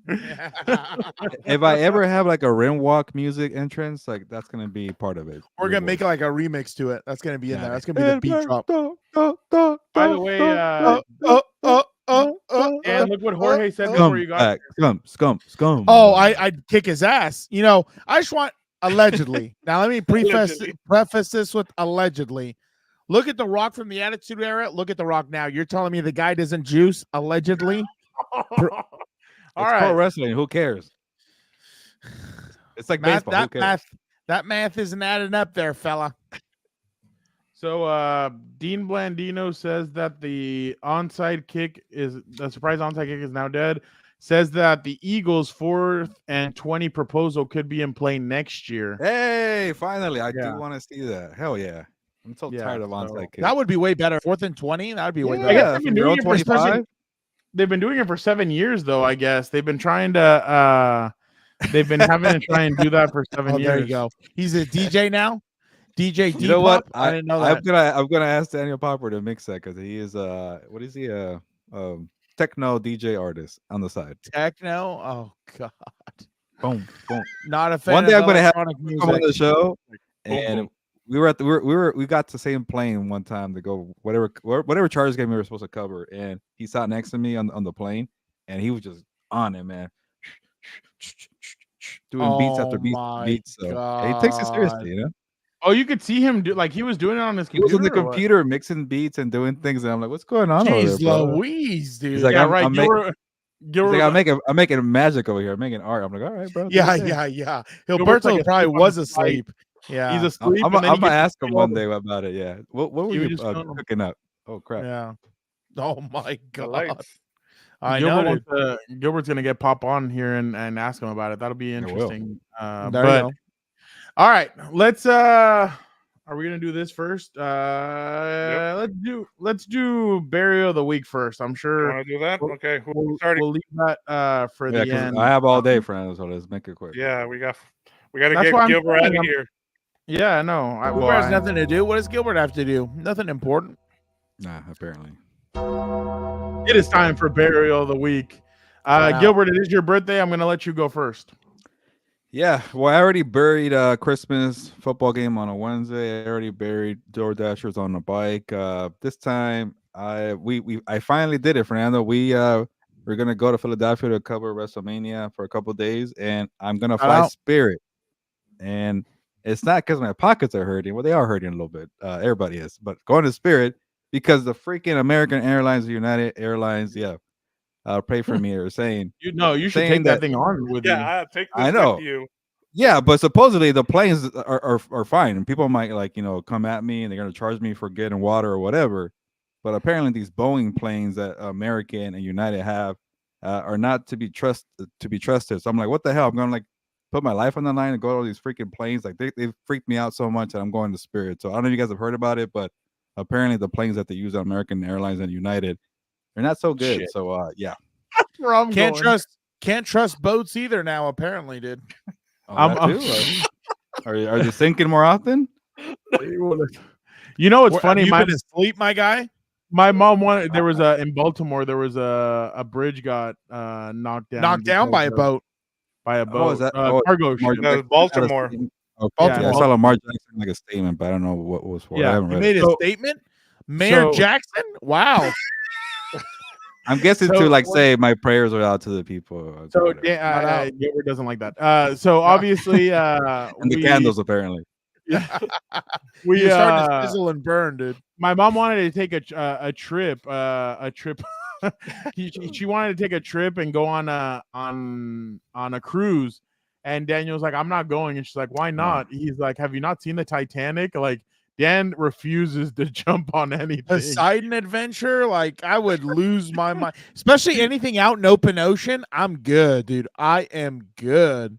If I ever have like a rim walk music entrance, like that's gonna be part of it. We're gonna make like a remix to it. That's gonna be in there. That's gonna be the beat drop. By the way, and look what Jorge said before you got here. Scum. Oh, I'd kick his ass. You know, I just want allegedly. Now let me preface this with allegedly. Look at The Rock from the Attitude Era. Look at The Rock now. You're telling me the guy doesn't juice allegedly? All right. Pro wrestling. Who cares? It's like baseball. Who cares? That math isn't adding up there, fella. So Dean Blandino says that the surprise onside kick is now dead. Says that the Eagles' 4th and 20 proposal could be in play next year. Hey, finally. I do want to see that. Hell yeah. I'm so tired of onside kicks. That would be way better. 4th and 20, that would be way better. I guess they've been doing it for 7 years, though, I guess. They've been trying to they've been having to try and do that for 7 years. There you go. He's a DJ now. DJ D-Pop? You know what? I didn't know that. I'm gonna ask Daniel Popper to mix that because he is what is he techno DJ artist on the side. Techno? Oh God. Boom. Not a fan. One day I'm gonna have him on the show, and we got the same plane one time to go whatever Chargers game we were supposed to cover, and he sat next to me on the plane, and he was just on it, man, doing beats after beats. So he takes it seriously, you know. Oh, you could see him do he was doing it on his computer. He was on the computer mixing beats and doing things, and I'm like, "What's going on?" Jeez, over there, Louise, dude. He's like, yeah, I'm making magic over here. I'm making art. I'm like, all right, bro. Yeah. Gilberto probably was asleep. Yeah, he's asleep. I'm gonna ask him one day about it. Yeah. What were you cooking up? Oh crap. Yeah. Oh my God. Gilbert's gonna get Pop on here and ask him about it. That'll be interesting. There you go. All right, let's are we gonna do this first? Let's do burial of the week first. I'm sure. Want to do that? Okay, we'll leave that for the end. I have all day, friends, so let's make it quick. Yeah, we got to get Gilbert out of here. Yeah, no. Gilbert has nothing to do. What does Gilbert have to do? Nothing important. Nah, apparently. It is time for burial of the week. Gilbert, it is your birthday. I'm gonna let you go first. Yeah, well, I already buried a Christmas football game on a Wednesday. I already buried DoorDashers on a bike. This time, I finally did it, Fernando. We're gonna go to Philadelphia to cover WrestleMania for a couple of days, and I'm gonna fly Spirit. And it's not because my pockets are hurting. Well, they are hurting a little bit. Everybody is, but going to Spirit because the freaking American Airlines, United Airlines, pray for me or saying you should take that thing on with you. Yeah, take this I know. with you. Yeah, but supposedly the planes are fine, and people might come at me and they're gonna charge me for getting water or whatever. But apparently these Boeing planes that American and United have are not to be trusted. So I'm like, what the hell? I'm gonna put my life on the line and go to all these freaking planes. Like they freaked me out so much that I'm going to Spirit. So I don't know if you guys have heard about it, but apparently the planes that they use on American Airlines and United, they're not so good. Shit. So yeah. That's where I'm can't trust boats either now, apparently, dude. Are you sinking more often? You know what's funny? Have you been asleep, my guy? My mom wanted in Baltimore, there was a bridge got knocked down by a boat. By a boat. Oh, is that cargo ship. Baltimore. Okay. I saw Lamar Jackson make a statement, but I don't know what it was for. Yeah, he made a statement. Mayor Jackson? Wow. I'm guessing to say my prayers are out to the people. So Gilbert doesn't like that. So obviously, and the candles apparently. We starting to sizzle and burn, dude. My mom wanted to take a trip. She wanted to take a trip and go on a cruise. And Daniel's like, I'm not going. And she's like, why not? He's like, have you not seen the Titanic? Like, Dan refuses to jump on anything. Poseidon Adventure, I would lose my mind. Especially anything out in open ocean. I'm good, dude. I am good.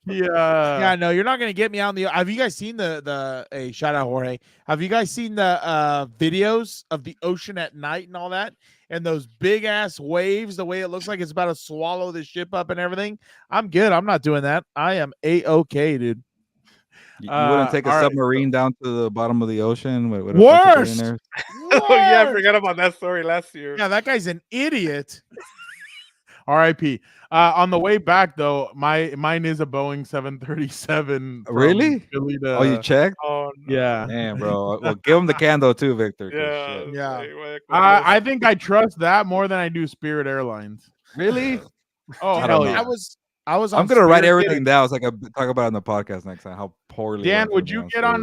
Yeah, no, you're not gonna get me out in the. Have you guys seen the hey, shout out Jorge? Have you guys seen the videos of the ocean at night and all that? And those big ass waves, the way it looks like it's about to swallow the ship up and everything. I'm good. I'm not doing that. I am A-OK, dude. You wouldn't take a submarine down to the bottom of the ocean? Worse. Oh, yeah, I forgot about that story last year. Yeah, that guy's an idiot. R.I.P. On the way back though, mine is a Boeing 737. From Really? Philly Oh, you to checked? Oh no. yeah. Damn, bro. Well, give him the candle too, Victor. 'Cause Yeah. shit. it's Yeah. like, what was I think I trust that more than I do Spirit Airlines. Really? Oh I hell don't know. yeah! I was on I'm gonna write Spirit everything down so I can talk about it on the podcast next time. How poorly. Dan, went for would me you on get on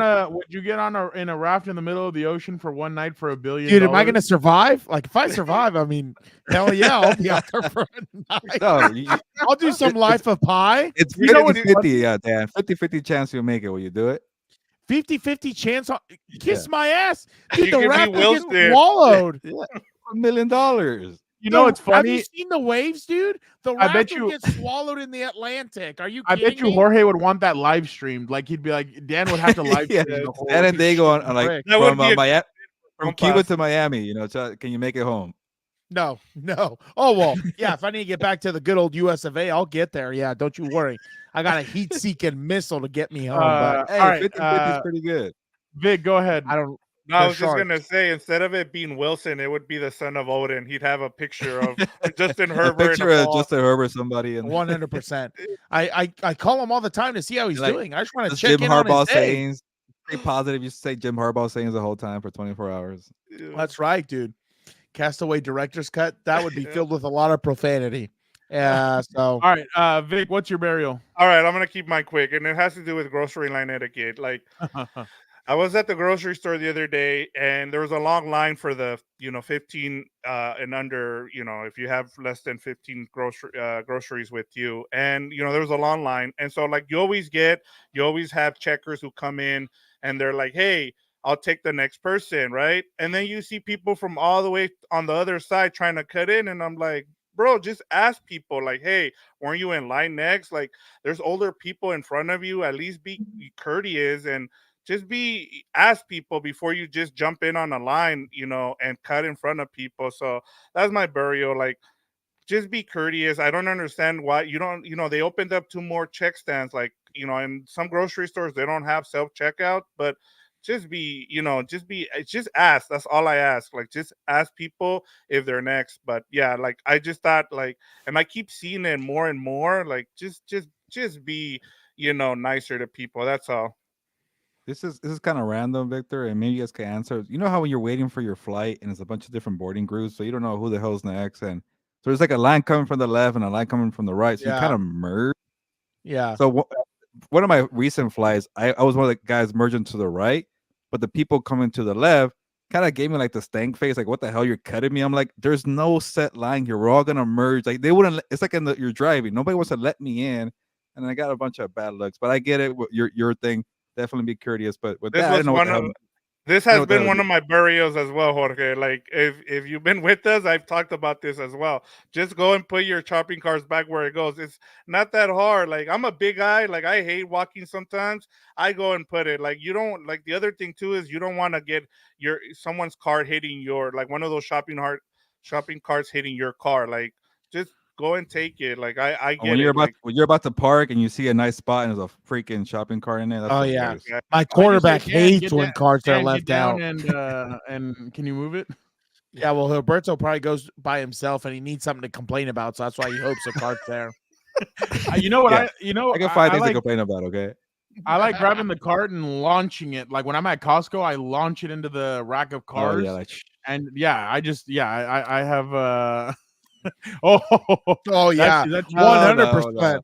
Spirit. in a raft in the middle of the ocean for one night for $1 billion? Dude, am I gonna survive? Like, if I survive, I mean, hell yeah, I'll be out there for a night. No, I'll do some it's- Life of Pi. it's You know what's 50-50, yeah, Dan. 50-50 chance you'll make it. Will you do it? 50-50 chance on kiss Yeah. my ass. Dude, You the could be raft is getting Wilson. swallowed. Yeah, $1 million. You know what's Have you funny? seen the waves, dude? The I bet raft will you- get swallowed in the Atlantic. Are you I kidding bet you me? Jorge would want that live streamed. Like he'd be like, Dan would have to live Yeah, stream the whole. Dan and Dago on like Frick. That would from be a Miami, from Cuba Compas. to Miami. You know, so can you make it home? No. Oh well, yeah. If I need to get back to the good old US of A, I'll get there. Yeah, don't you worry. I got a heat-seeking missile to get me home. But Hey, all right, 50-50 is pretty good. Vic, go ahead. I don't. No, I They're was just sharks. gonna say instead of it being Wilson, it would be the son of Odin. He'd have a picture of Justin A Herbert in picture a of ball. Justin Herbert, somebody, and 100%. I call him all the time to see how he's Like, doing. I just want to just check Jim in on his Harbaugh day. sayings. Pretty positive. You say Jim Harbaugh sayings the whole time for 24 hours. That's right, dude. Castaway director's cut. That would be filled with a lot of profanity. Yeah. So All right, Vic, what's your burial? All right, I'm gonna keep mine quick, and it has to do with grocery line etiquette. Like I was at the grocery store the other day, and there was a long line for the 15 and under. If you have less than 15 groceries with you, and there was a long line, and so like you always have checkers who come in, and they're like, "Hey, I'll take the next person," right? And then you see people from all the way on the other side trying to cut in, and I'm like, bro, just ask people like, "Hey, weren't you in line next?" Like, there's older people in front of you. At least be courteous and just ask people before you just jump in on a line, and cut in front of people. So that's my burial. Like, just be courteous. I don't understand why you don't, they opened up 2 more check stands. Like, in some grocery stores, they don't have self checkout, but just ask. That's all I ask. Like, just ask people if they're next. But yeah, like, I just thought, like, and I keep seeing it more and more. Like, just be, nicer to people. That's all. This is kind of random, Victor, and maybe you guys can answer. You know how when you're waiting for your flight and it's a bunch of different boarding groups, so you don't know who the hell's next, and so there's like a line coming from the left and a line coming from the right, so you Yeah. kind of merge. yeah. So one of my recent flights, I was one of the guys merging to the right, but the people coming to the left kind of gave me like the stank face, like, what the hell, you're cutting me? I'm like, there's no set line here. We're all gonna merge. Like, they wouldn't. It's like you're driving. Nobody wants to let me in, and I got a bunch of bad looks. But I get it. Your thing. Definitely be courteous. But with This that, I was don't know what one the of hell. This I know has what the been hell one it of my burials as well, Jorge. Like, if you've been with us, I've talked about this as well. Just go and put your shopping carts back where it goes. It's not that hard. Like, I'm a big guy. Like, I hate walking sometimes. I go and put it. Like, you don't, like, the other thing too is you don't want to get someone's cart hitting like one of those shopping carts hitting your car. Like, just go and take it. Like, I And get when it. you're about to park and you see a nice spot and there's a freaking shopping cart in there. That's Oh, the yeah. worst. My I just quarterback say, Dan, hates get when down- cards are Dan, left get down out. and can you move it? Yeah, well, Roberto probably goes by himself and he needs something to complain about, so that's why he hopes a card's there. You know what? Yeah. I can find things like, to complain about. Okay. I like grabbing the cart and launching it. Like when I'm at Costco, I launch it into the rack of Oh cars. yeah, like, And yeah, I have oh Oh, yeah. that's 100%. no.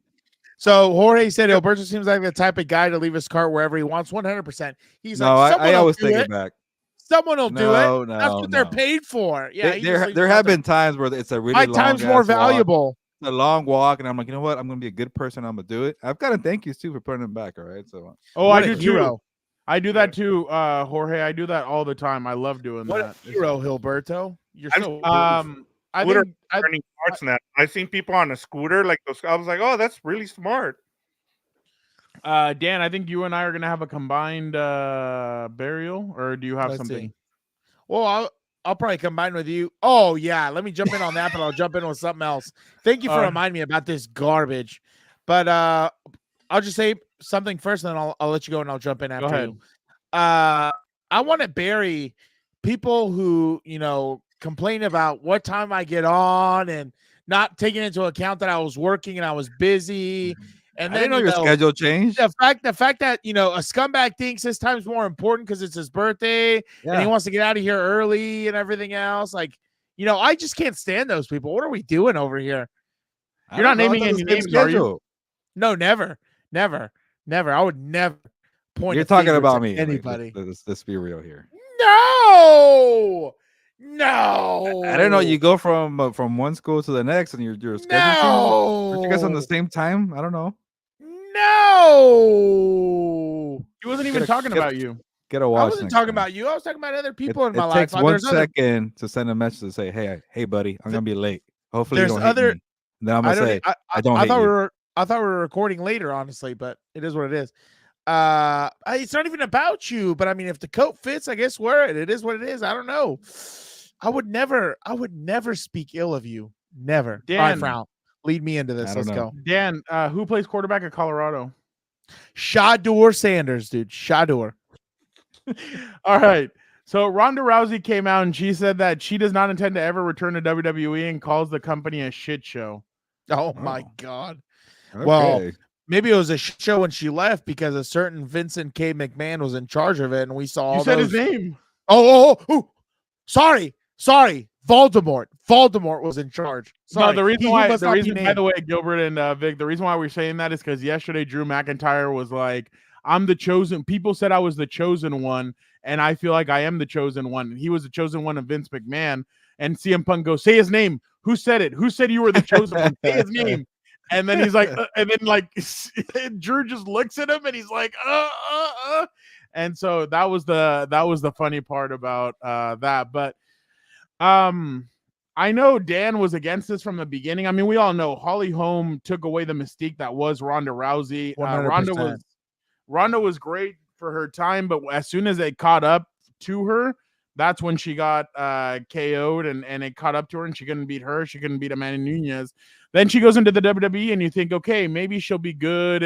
So Jorge said Alberto seems like the type of guy to leave his cart wherever he wants. 100%. He's No, like, someone I will always do take it. it back. Someone will do No, it. That's what they're no. paid for. Yeah, he just leaves There it have out there. been times where it's a really My long time's more ass walk. valuable. It's a long walk, and I'm like, you know what? I'm gonna be a good person. I'm gonna do it. I've got to thank you too for putting them back. All right, so Oh, What I a do hero. too. I do that too, Jorge. I do that all the time. I love doing What that. a hero, Gilberto. You're I'm so I Scooter think turning carts now. I've seen people on a scooter like those. I was like, oh, that's really smart. Dan, I think you and I are gonna have a combined burial, or do you have Let's something? see. Well, I'll probably combine with you. Oh yeah, let me jump in on that, but I'll jump in with something else. Thank you for reminding me about this garbage. But I'll just say something first, and then I'll let you go and I'll jump in after ahead. you. I want to bury people who complain about what time I get on and not taking into account that I was working and I was busy. And I then didn't know your schedule changed. the fact that a scumbag thinks this time's more important because it's his birthday and he wants to get out of here early and everything else. Like, I just can't stand those people. What are we doing over here? You're not naming any names, are you? No, never. I would never point. You're talking about me. Anybody? Let's be real here. No. I don't know. You go from one school to the next, and your schedule. No. Aren't you guys on the same time? I don't know. No. He wasn't even talking about you. Get a watch. I wasn't talking about you. I was talking about other people in my life. It takes 1 second to send a message to say, "Hey, buddy, I'm gonna be late. Hopefully, you don't hate me." Then I'm gonna say, "I don't hate you." I thought we were recording later, honestly, but it is what it is. It's not even about you, but I mean, if the coat fits, I guess wear it. It is what it is. I don't know. I would never speak ill of you. Never. Dan, all right, Frown. Lead me into this. Let's go. Dan, who plays quarterback at Colorado? Shador Sanders, dude. Shador. All right. So Ronda Rousey came out and she said that she does not intend to ever return to WWE and calls the company a shit show. Oh my God. Okay. Well, maybe it was a show when she left because a certain Vincent K. McMahon was in charge of it, and we saw. You said his name. Oh! Sorry. Voldemort. Voldemort was in charge. Sorry. No, the reason, by the way, Gilbert and Vic, the reason why we're saying that is because yesterday Drew McIntyre was like, "I'm the chosen." People said I was the chosen one, and I feel like I am the chosen one. And he was the chosen one of Vince McMahon. And CM Punk goes, "Say his name. Who said it? Who said you were the chosen one? Say his name." And then he's like, and then like Drew just looks at him and he's like, And so that was the funny part about that. But I know Dan was against this from the beginning. I mean, we all know Holly Holm took away the mystique that was Ronda Rousey. Ronda was great for her time, but as soon as it caught up to her, that's when she got KO'd and it caught up to her and she couldn't beat her. She couldn't beat Amanda Nunes. Then she goes into the WWE and you think, okay, maybe she'll be good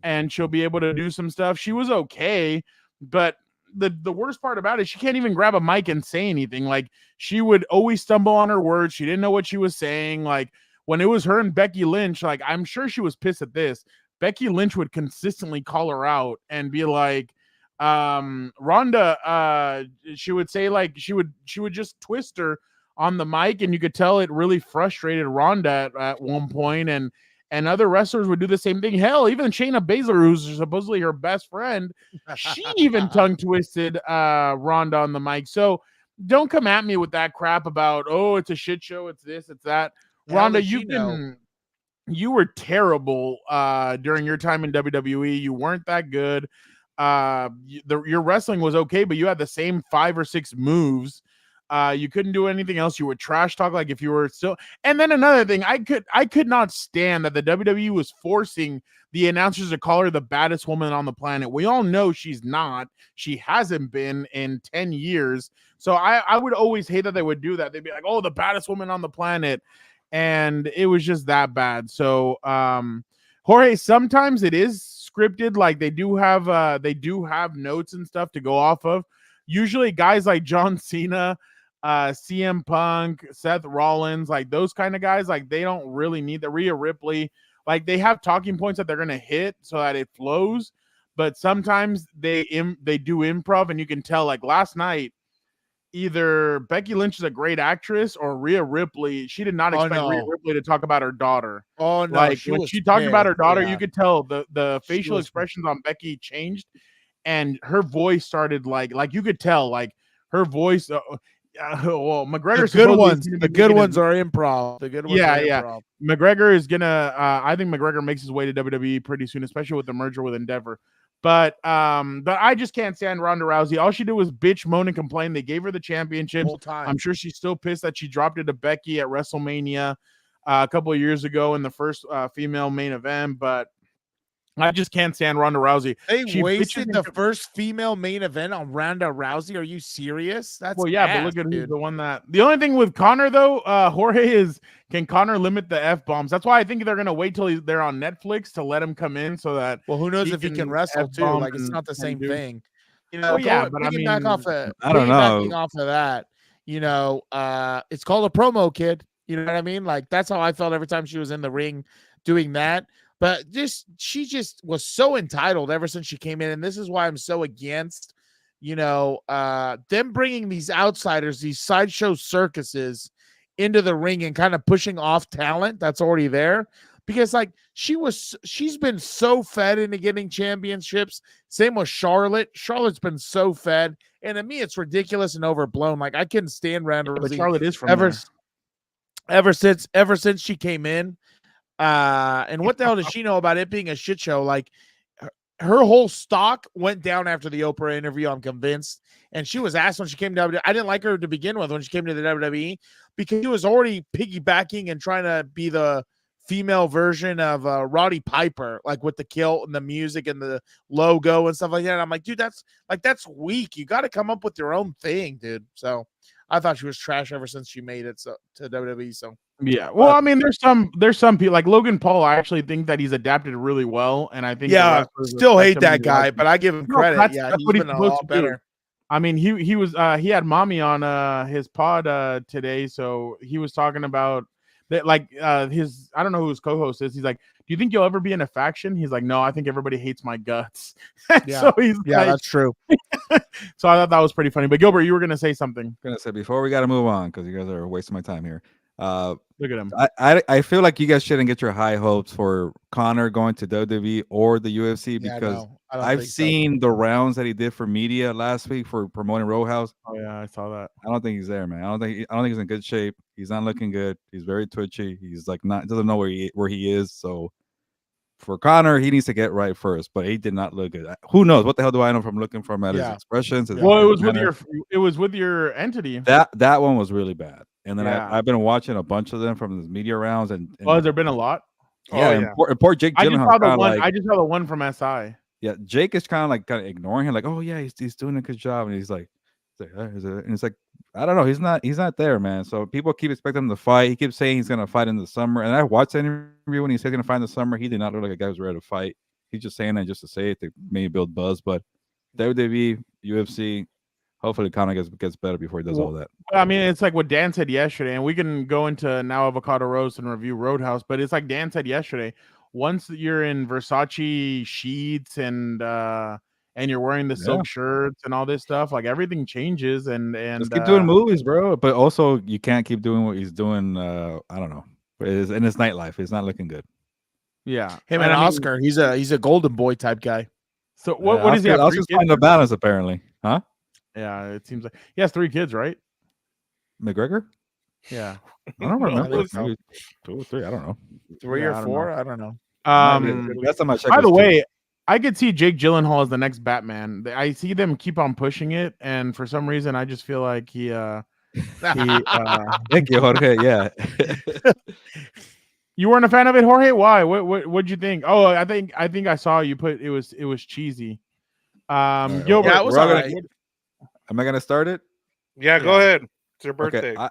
and she'll be able to do some stuff. She was okay, but the worst part about it, she can't even grab a mic and say anything. Like, she would always stumble on her words. She didn't know what she was saying. Like, when it was her and Becky Lynch, like, I'm sure she was pissed at this. Becky Lynch would consistently call her out and be like, Ronda, she would say, like, she would just twist her on the mic, and you could tell it really frustrated Ronda at one point, and other wrestlers would do the same thing. Hell, even Shayna Baszler, who's supposedly her best friend, she even tongue twisted Ronda on the mic. So don't come at me with that crap about, oh, it's a shit show, it's this, it's that. Ronda, you were terrible during your time in WWE. You weren't that good. Your wrestling was okay, but you had the same 5 or 6 moves. You couldn't do anything else. You would trash talk like if you were still. And then another thing, I could not stand that the WWE was forcing the announcers to call her the baddest woman on the planet. We all know she's not. She hasn't been in 10 years. So I would always hate that they would do that. They'd be like, oh, the baddest woman on the planet. And it was just that bad. So Jorge, sometimes it is scripted. Like, they do have notes and stuff to go off of. Usually guys like John Cena, CM Punk, Seth Rollins, like those kind of guys, like they don't really need the Rhea Ripley. Like, they have talking points that they're going to hit so that it flows. But sometimes they do improv, and you can tell, like last night, either Becky Lynch is a great actress or Rhea Ripley. She did not expect Rhea Ripley to talk about her daughter. Oh no! Like, when she talked about her daughter, you could tell the facial expressions on Becky changed, and her voice started like you could tell, like her voice. Well, McGregor. The good ones are improv. The good ones are improv. McGregor is gonna. I think McGregor makes his way to WWE pretty soon, especially with the merger with Endeavor. But I just can't stand Ronda Rousey. All she did was bitch, moan, and complain. They gave her the championship. I'm sure she's still pissed that she dropped it to Becky at WrestleMania a couple of years ago in the first female main event. But I just can't stand Ronda Rousey. She wasted the first female main event on Ronda Rousey. Are you serious? That's but look at who's the one that. The only thing with Conor though, Jorge, is can Conor limit the F-bombs? That's why I think they're gonna wait till they're on Netflix to let him come in so that. Well, who knows if he can wrestle too? Like, it's not the same thing. You know, but I mean, off of, I don't know. Off of that, it's called a promo, kid. You know what I mean? Like that's how I felt every time she was in the ring doing that. But she just was so entitled ever since she came in, and this is why I'm so against, them bringing these outsiders, these sideshow circuses into the ring and kind of pushing off talent that's already there. Because like she's been so fed into getting championships. Same with Charlotte. Charlotte's been so fed, and to me, it's ridiculous and overblown. Like I couldn't stand Ronda But Rousey Charlotte is from ever there. ever since she came in. And what the hell does she know about it being a shit show? Like her whole stock went down after the Oprah interview, I'm convinced. And she was asked when she came to WWE. I didn't like her to begin with when she came to the WWE because she was already piggybacking and trying to be the female version of Roddy Piper, like with the kilt and the music and the logo and stuff like that. And I'm like, dude, that's weak. You got to come up with your own thing, dude. So I thought she was trash ever since she made it to WWE. So Yeah. Well, I mean, there's some people like Logan Paul. I actually think that he's adapted really well, and I think yeah, still hate that guy, like but I give him credit. That's Yeah, what he's he's been a supposed lot to do. better. I mean, he was he had mommy on his pod today, so he was talking about that like his I don't know who his co-host is. He's like, "Do you think you'll ever be in a faction?" He's like, "No, I think everybody hates my guts." Yeah. So he's Yeah, like, that's true. so I thought that was pretty funny. But Gilbert, you were gonna say something. I'm gonna say before we got to move on because you guys are wasting my time here. Look at him. I feel like you guys shouldn't get your high hopes for Conor going to WWE or the UFC Yeah, because no, I don't I've think so. seen the rounds that he did for media last week for promoting Roadhouse. Oh yeah, I saw that. I don't think he's there, man. I don't think he's in good shape. He's not looking good. He's very twitchy. He's like doesn't know where he is. So for Conor, he needs to get right first. But he did not look good. Who knows? What the hell do I know from looking from at his Yeah. expressions? His Well, it manner? was with your entity. That one was really bad. And then Yeah. I've been watching a bunch of them from the media rounds and Oh, has there been a lot? yeah, Oh, and yeah. poor Jake I just Gyllenhaal. saw the one. Like, I just saw the one from SI. yeah, Jake is kind of ignoring him, like, oh yeah, he's doing a good job, and he's like, and it's like, I don't know, he's not there, man. So people keep expecting him to fight. He keeps saying he's gonna fight in the summer, and I watched the interview when he said he's gonna fight in the summer. He did not look like a guy who's ready to fight. He's just saying that just to say it to maybe build buzz. But WWE, UFC, hopefully Conor gets better before he does all that. I mean, it's like what Dan said yesterday, and we can go into Now Avocado Roast and review Roadhouse, but it's like Dan said yesterday. Once you're in Versace sheets and you're wearing the silk shirts and all this stuff, like everything changes. And Just keep doing movies, bro. But also, you can't keep doing what he's doing. I don't know. In his nightlife, it's not looking good. Yeah, Him and I mean, Oscar, he's a golden boy type guy. So what does he have? Oscar's finding a balance, apparently, huh? Yeah, it seems like he has 3 kids, right? McGregor? Yeah. I don't remember. so. Maybe 2 or 3. I don't know. 3 Yeah, or I don't 4, I don't know. Last time I checked. By the was 2. way, I could see Jake Gyllenhaal as the next Batman. I see them keep on pushing it, and for some reason, I just feel like he Thank you, Jorge. Yeah. You weren't a fan of it, Jorge? Why? What'd you think? Oh, I think I saw you put it was cheesy. right, Gilbert, yeah, it was we're all all gonna- right. Am I gonna start it? Yeah, go ahead. It's your birthday. Okay.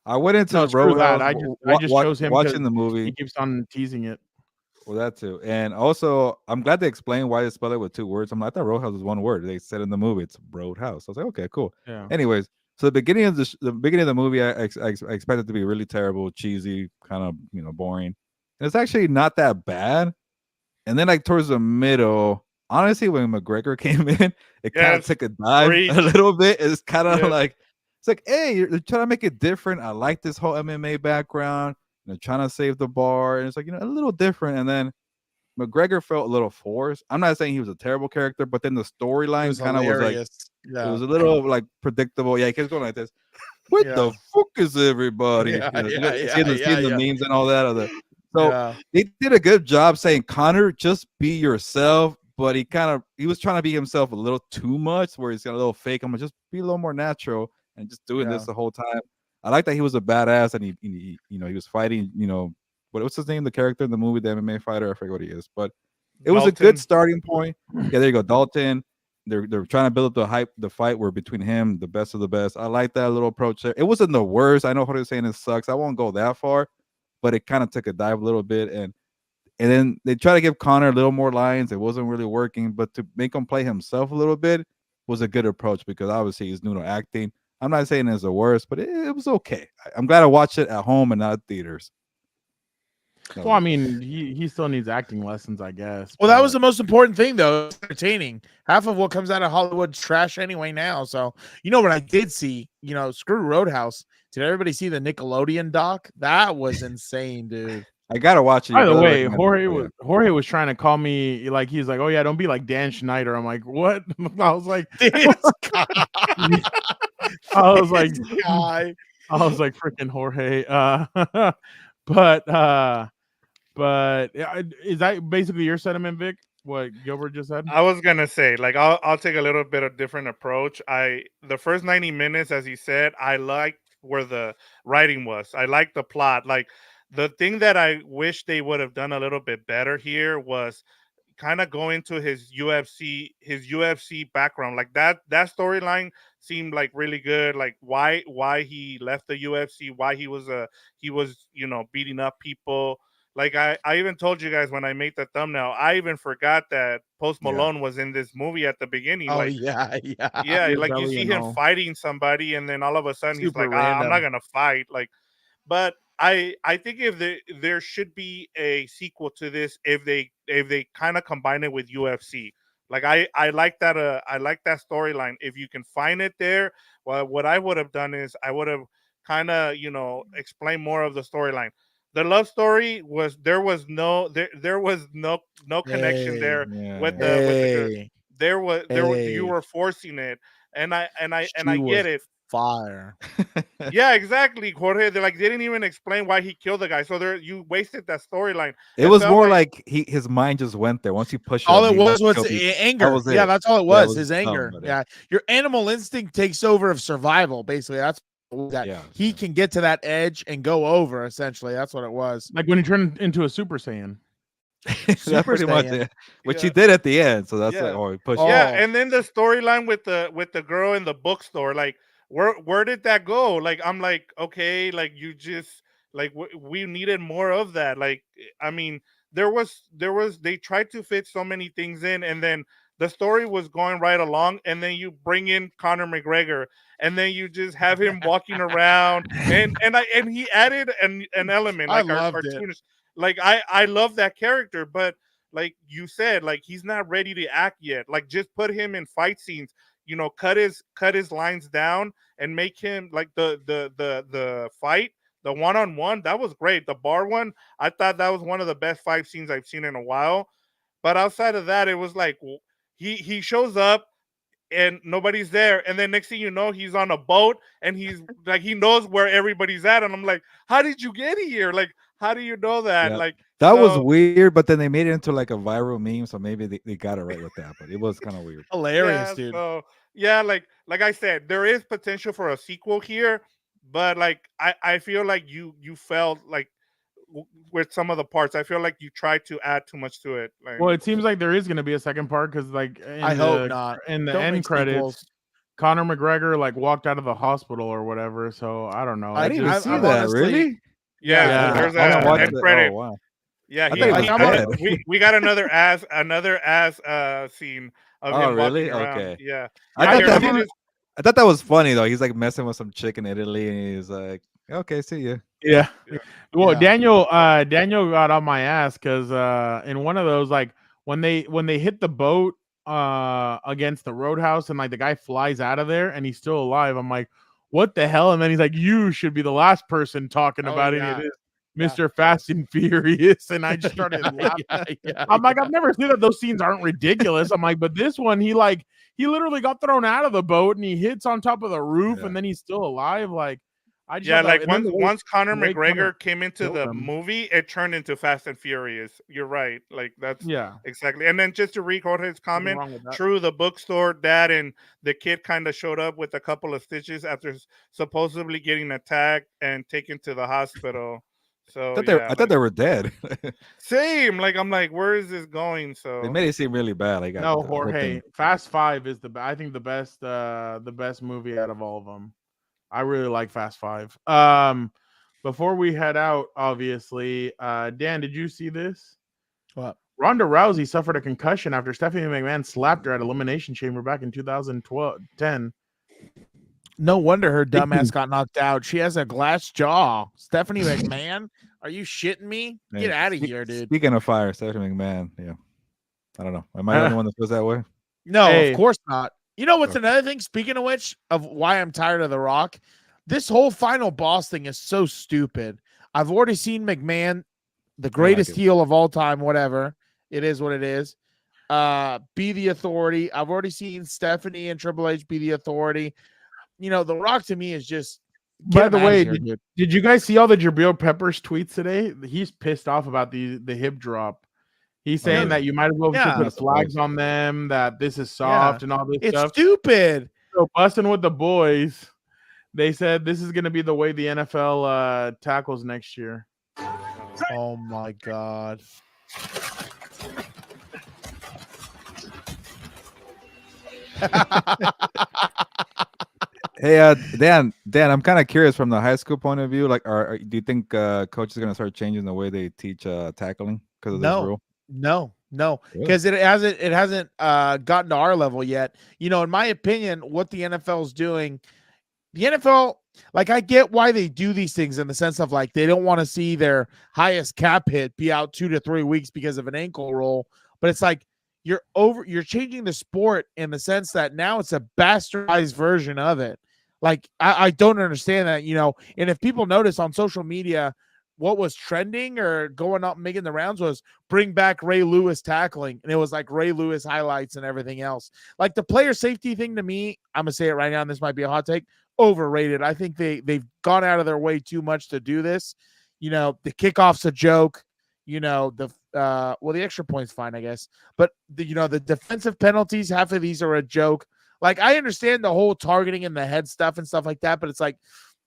I went into No, screw Roadhouse. that. I just chose him 'cause watching the movie. he keeps on teasing it. Well, that too. And also, I'm glad they explained why they spell it with 2 words. I thought Roadhouse was 1 word. They said in the movie it's Roadhouse. I was like, okay, cool. Yeah. Anyways, so the beginning of the movie, I expected to be really terrible, cheesy, kind of boring. And it's actually not that bad. And then like towards the middle, honestly, when McGregor came in, it kind of Yes, took a dive preach. a little bit. It's kind of Yes. like it's like, hey, you're trying to make it different. I like this whole MMA background. Trying to save the bar, and it's like a little different. And then McGregor felt a little forced. I'm not saying he was a terrible character, but then the storyline kind of was like yeah. it was a little like predictable. Yeah, he keeps going like this. What Yeah. the fuck is everybody? Yeah, Seeing the memes and all that. So Yeah. they did a good job saying, Conor, just be yourself. But he was trying to be himself a little too much, where he's got a little fake. I'm gonna just be a little more natural and just doing this the whole time. I like that he was a badass and he was fighting. What's his name? The character in the movie, the MMA fighter. I forget what he is, but it was a good starting point. Yeah, there you go, Dalton. They're trying to build up the fight where between him, the best of the best. I like that little approach there. It wasn't the worst. I know what he's saying, it sucks. I won't go that far, but it kind of took a dive a little bit, and then they try to give Conor a little more lines. It wasn't really working, but to make him play himself a little bit was a good approach because obviously he's new to acting. I'm not saying it's the worst, but it was okay. I'm glad I watched it at home and not theaters. Well, I mean, he still needs acting lessons, I guess. Well, that was the most important thing, though. It's entertaining. Half of what comes out of Hollywood's trash anyway now. So, what I did see, screw Roadhouse. Did everybody see the Nickelodeon doc? That was insane, dude. I gotta watch it. By the way, Jorge was trying to call me like he's like, oh yeah, don't be like Dan Schneider. I'm like, what? I was like, This guy. I was like, This guy. I was like, freaking Jorge. But is that basically your sentiment, Vic? What Gilbert just said? I was gonna say, like, I'll take a little bit of different approach. The first 90 minutes, as he said, I liked where the writing was. I liked the plot. Like, the thing that I wish they would have done a little bit better here was kind of go into his UFC background. Like that storyline seemed like really good. Like why he left the UFC, why he was beating up people. Like I even told you guys when I made the thumbnail, I even forgot that Post Malone was in this movie at the beginning. Oh, like yeah. like you see him fighting somebody, and then all of a sudden he's like, I'm not gonna fight. Like, but I think if there should be a sequel to this if they kind of combine it with UFC. Like I like that storyline. If you can find it there, well, what I would have done is I would have kind of explained more of the storyline. The love story was there was no connection there with the there was you were forcing it, and I get it. Fire. Yeah, exactly, Jorge. They didn't even explain why he killed the guy, so you wasted that storyline. It was more like his mind just went there once he pushed. All it was anger. Yeah, that's all it was. His anger. Yeah, your animal instinct takes over of survival. Basically, that's that he can get to that edge and go over. Essentially, that's what it was. Like when he turned into a Super Saiyan. That's pretty much it, which he did at the end. So that's like, he pushed. Yeah, and then the storyline with the girl in the bookstore, like. Where did that go? Like, I'm like, okay, like you just like we needed more of that. Like, I mean, they tried to fit so many things in, and then the story was going right along, and then you bring in Conor McGregor, and then you just have him walking around, and he added an element like our cartoonish. Like I love that character, but like you said, like he's not ready to act yet. Like just put him in fight scenes. Cut his lines down and make him like the fight, the one-on-one. That was great. The bar one, I thought that was one of the best fight scenes I've seen in a while. But outside of that, it was like he shows up and nobody's there, and then next thing you know, he's on a boat and he's like he knows where everybody's at, and I'm like, how did you get here? Like, how do you know that? Yeah. Like that was weird, but then they made it into like a viral meme, so maybe they got it right with that. But it was kind of weird. Hilarious, dude. So, like I said, there is potential for a sequel here, but like I feel like you felt like with some of the parts, I feel like you tried to add too much to it. Like, well, it seems like there is going to be a second part because, like, I hope not. In the end credits, Conor McGregor like walked out of the hospital or whatever. So I don't know. I didn't even see that. Really? Yeah. There's an end credit. Oh, wow. Yeah, we got another ass scene of him really? walking around. Okay. Yeah. I thought that was funny though. He's like messing with some chick in Italy, and he's like, "Okay, see you." Yeah. Well, Daniel got on my ass because in one of those, like when they hit the boat against the roadhouse and like the guy flies out of there and he's still alive, I'm like, what the hell? And then he's like, you should be the last person talking about any of this, Mr. Fast and Furious. And I just started laughing. I'm like, I've never seen that. Those scenes aren't ridiculous. I'm like, but this one, he literally got thrown out of the boat and he hits on top of the roof and then he's still alive. Like, I just like once Conor McGregor came into the movie, it turned into Fast and Furious. You're right. Like that's exactly. And then just to record his comment, true, the bookstore dad and the kid kind of showed up with a couple of stitches after supposedly getting attacked and taken to the hospital. So I thought they were dead. Same. Like I'm like, where is this going? So they made it seem really bad. Like no, Jorge. Fast 5 is I think the best movie out of all of them. I really like Fast 5. Before we head out, obviously, Dan, did you see this? What? Ronda Rousey suffered a concussion after Stephanie McMahon slapped her at Elimination Chamber back in 2010. No wonder her dumbass got knocked out. She has a glass jaw. Stephanie McMahon, are you shitting me? Get out of here, dude. Speaking of fire, Stephanie McMahon. Yeah, I don't know. Am I the only one that feels that way? No, Hey. of course not. You know what's another thing? Speaking of which, of why I'm tired of The Rock, this whole final boss thing is so stupid. I've already seen McMahon, the greatest heel of all time, whatever. It is what it is. Be the authority. I've already seen Stephanie and Triple H be the authority. You know, The Rock to me is just. By the way, did you guys see all the Jabril Peppers tweets today? He's pissed off about the hip drop. He's saying that you might as well put flags on them, that this is soft and all this stuff. It's stupid. So busting with the boys, they said this is going to be the way the NFL tackles next year. Oh, my God. Hey, Dan, I'm kind of curious from the high school point of view. Like, do you think coaches are going to start changing the way they teach tackling because of this rule? No, because it hasn't gotten to our level yet. You know, in my opinion, what the NFL is doing, the NFL, like, I get why they do these things in the sense of like they don't want to see their highest cap hit be out 2 to 3 weeks because of an ankle roll, but it's like you're changing the sport in the sense that now it's a bastardized version of it. Like, I don't understand that, you know. And if people notice on social media, what was trending or going up making the rounds was bring back Ray Lewis tackling. And it was like Ray Lewis highlights and everything else. Like the player safety thing to me, I'm going to say it right now, and this might be a hot take, overrated. I think they've gone out of their way too much to do this. You know, the kickoff's a joke. You know, the extra point's fine, I guess. But, the defensive penalties, half of these are a joke. Like, I understand the whole targeting and the head stuff and stuff like that, but it's like,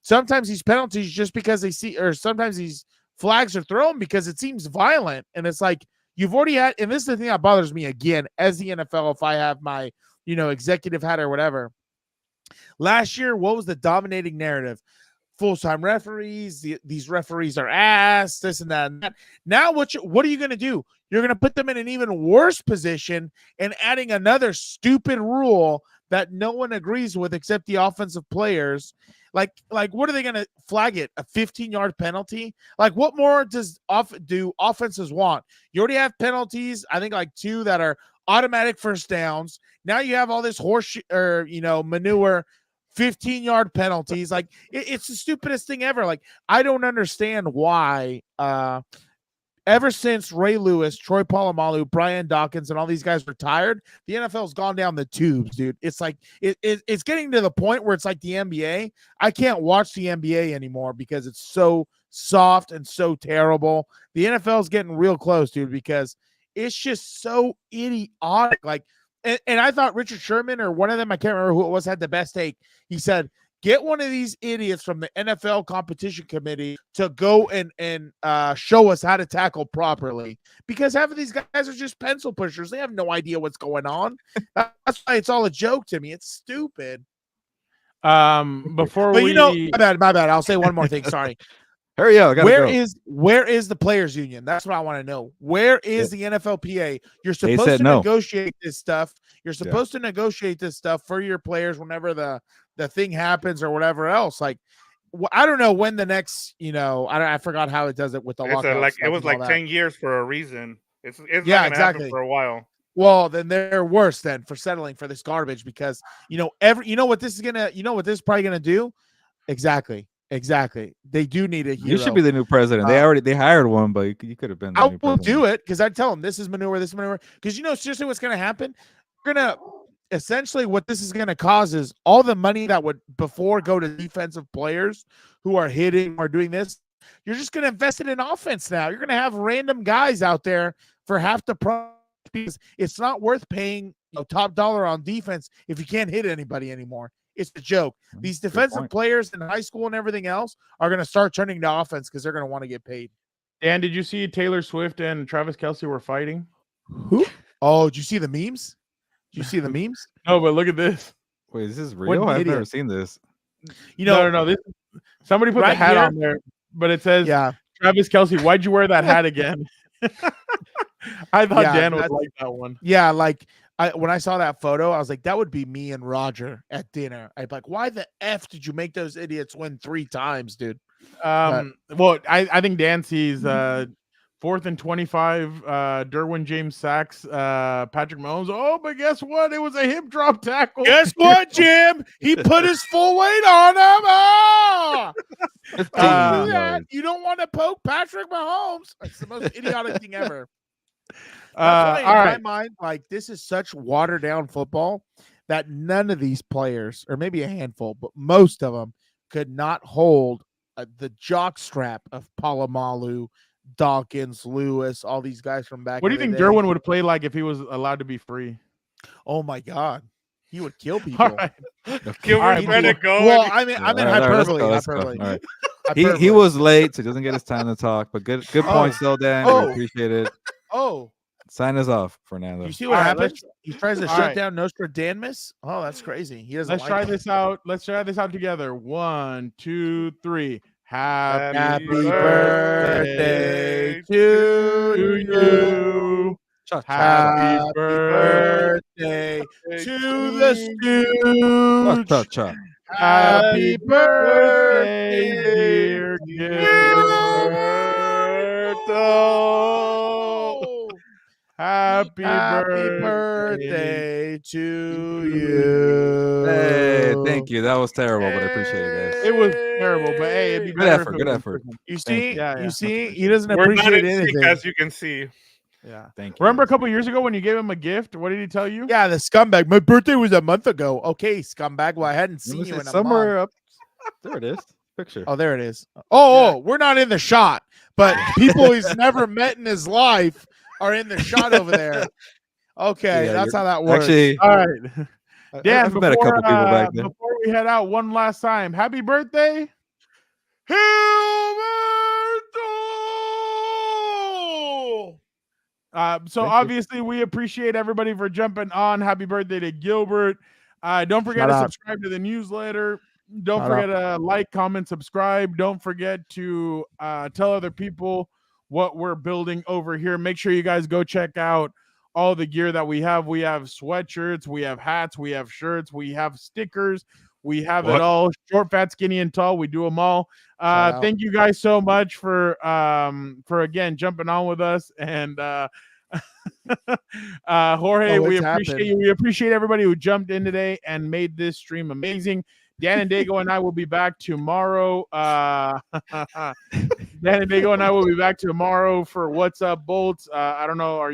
sometimes these penalties just because they see, or sometimes these flags are thrown because it seems violent. And it's like, you've already had, and this is the thing that bothers me again, as the NFL, if I have my, executive hat or whatever. Last year, what was the dominating narrative? Full-time referees, these referees are ass, this and that and that. Now, what are you going to do? You're going to put them in an even worse position and adding another stupid rule that no one agrees with except the offensive players. Like what are they going to flag it? A 15-yard penalty? Like, what more do offenses want? You already have penalties, I think like 2 that are automatic first downs. Now you have all this manure 15-yard penalties. Like, it's the stupidest thing ever. Like, I don't understand why ever since Ray Lewis, Troy Polamalu, Brian Dawkins, and all these guys retired, the NFL's gone down the tubes, dude. It's like it's getting to the point where it's like the NBA. I can't watch the NBA anymore because it's so soft and so terrible. The NFL's getting real close, dude, because it's just so idiotic. Like, and I thought Richard Sherman or one of them, I can't remember who it was, had the best take. He said, get one of these idiots from the NFL competition committee to go and show us how to tackle properly, because half of these guys are just pencil pushers. They have no idea what's going on. That's why it's all a joke to me. It's stupid. But my bad. I'll say one more thing. Sorry. Hurry up. Where is the players union? That's what I want to know. Where is the NFLPA? You're supposed to negotiate this stuff. You're supposed to negotiate this stuff for your players whenever the thing happens or whatever else. Like, I don't know when the next, I forgot how it does it with the lockout. It was like 10 years for a reason. It's not gonna happen for a while. Well, then they're worse then for settling for this garbage, because what this is probably gonna do? Exactly. They do need a hero. You should be the new president. They hired one, but you could have been. I will do it, because I tell them this is manure. Because seriously, what's going to happen? We're going to essentially, what this is going to cause is all the money that would before go to defensive players who are hitting or doing this. You're just going to invest it in offense now. You're going to have random guys out there for half the price, because it's not worth paying top dollar on defense if you can't hit anybody anymore. It's a joke. These defensive players in high school and everything else are going to start turning to offense because they're going to want to get paid. Dan, did you see Taylor Swift and Travis Kelce were fighting? Who? Oh, did you see the memes? No, but look at this. Wait, is this real? I've never seen this. No. This, somebody put the hat on there, but it says, Travis Kelce, why'd you wear that hat again? I thought Dan would like that one. Yeah, like when I saw that photo, I was like, that would be me and Roger at dinner. I'd be like, why the F did you make those idiots win 3 times, dude? Well, I think Dan sees 4th and 25, Derwin James sacks Patrick Mahomes. Oh, but guess what? It was a hip drop tackle. Guess what, Jim? He put his full weight on him. Ah! 15 Don't do that. yards. You don't want to poke Patrick Mahomes. It's the most idiotic thing ever. All That's why in right. my mind, like, this is such watered down football that none of these players, or maybe a handful, but most of them could not hold the jock strap of Palomalu, Dawkins, Lewis, all these guys from back. What do you in think the day. Derwin would play like if he was allowed to be free? Oh my God, he would kill people. All right. Gilbert, All right, let it go. Well, I mean, I'm in All right, hyperbole. let's go. Hyperbole. All right. Hyperbole. He was late, so he doesn't get his time to talk. But good points though, Dan. Oh. We appreciate it. Oh, Sign us off, Fernando. you see what All right, happens? He tries to all shut right. down Nostradamus. Oh, that's crazy. He doesn't. Let's like try it. this out. Let's try this out together. 1, 2, 3. Happy Happy birthday birthday to you. Happy birthday to the Stooge. Cha-cha. Happy birthday, dear Gilbert. Oh. Happy Happy birthday. birthday to you. Hey, thank you. That was terrible, but I appreciate it, guys. It was terrible, but hey, it'd be Good better effort, if it good was in effort. person. You Thank see, you. Yeah, you yeah. see, he doesn't We're not appreciate in sync, anything. as you can see. Yeah. Thank you. Remember a couple years ago when you gave him a gift? What did he tell you? Yeah, the scumbag. My birthday was a month ago. Okay, scumbag. Well, I hadn't Let me seen see, you in a month. somewhere up. There it is. Picture. Oh, there it is. Oh, we're not in the shot, but people he's never met in his life are in the shot over there. Okay, Yeah, that's you're- how that works. Actually, All right. Dan, I've met a couple people back there. before we head out one last time, happy birthday. Gilberto! So Thank you. obviously we appreciate everybody for jumping on. Happy birthday to Gilbert. Don't forget Shout to out. subscribe to the newsletter. Don't Shout forget to like, comment, subscribe. Don't forget to tell other people what we're building over here. Make sure you guys go check out all the gear that we have. We have sweatshirts, we have hats, we have shirts, we have stickers. We have What? it all. Short, fat, skinny, and tall. We do them all. Shout out. Thank you guys so much for again jumping on with us. And Jorge, Oh, we it's appreciate happened. you. We appreciate everybody who jumped in today and made this stream amazing. Dan and Dago and I will be back tomorrow. Dan and Dago and I will be back tomorrow for What's Up Bolts. I don't know.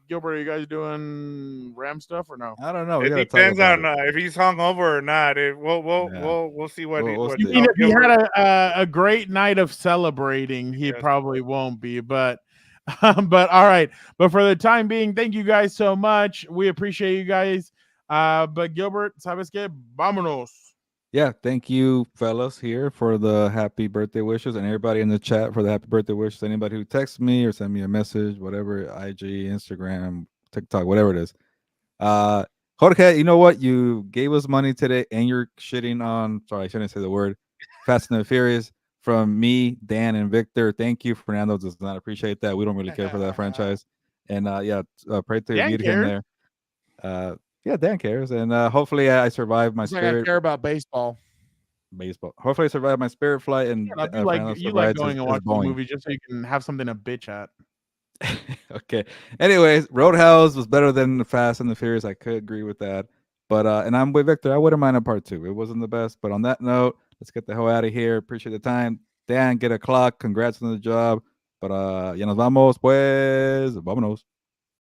Gilbert, are you guys doing Ram stuff or no? I don't know. We It gotta talk depends about on it. if he's hungover or not. We'll Yeah. see what. We'll what see. I mean, if he Gilbert- had a great night of celebrating, he Yes. probably won't be. But but all right. But for the time being, thank you guys so much. We appreciate you guys. But Gilbert, sabes que vámonos. Yeah, thank you, fellas, here for the happy birthday wishes, and everybody in the chat for the happy birthday wishes. Anybody who texts me or send me a message, whatever, IG, Instagram, TikTok, whatever it is. Jorge, you know what? You gave us money today, and you're shitting on. Sorry, I shouldn't say the word. Fast and the Furious from me, Dan, and Victor. Thank you. Fernando does not appreciate that. We don't really care for that franchise. And pray to Dan meet him cares. there. Yeah, Dan cares, and hopefully I survive my It's like I spirit. care about baseball. Baseball. Hopefully, I survive my spirit flight, and You Fernando like going survives and his watching the Boeing. movie just so you can have something to bitch at. Okay. Anyways, Roadhouse was better than the Fast and the Furious. I could agree with that. But and I'm with Victor. I wouldn't mind a part 2. It wasn't the best, but on that note, let's get the hell out of here. Appreciate the time. Dan, get a clock. Congrats on the job. But ya nos vamos, pues. Vámonos.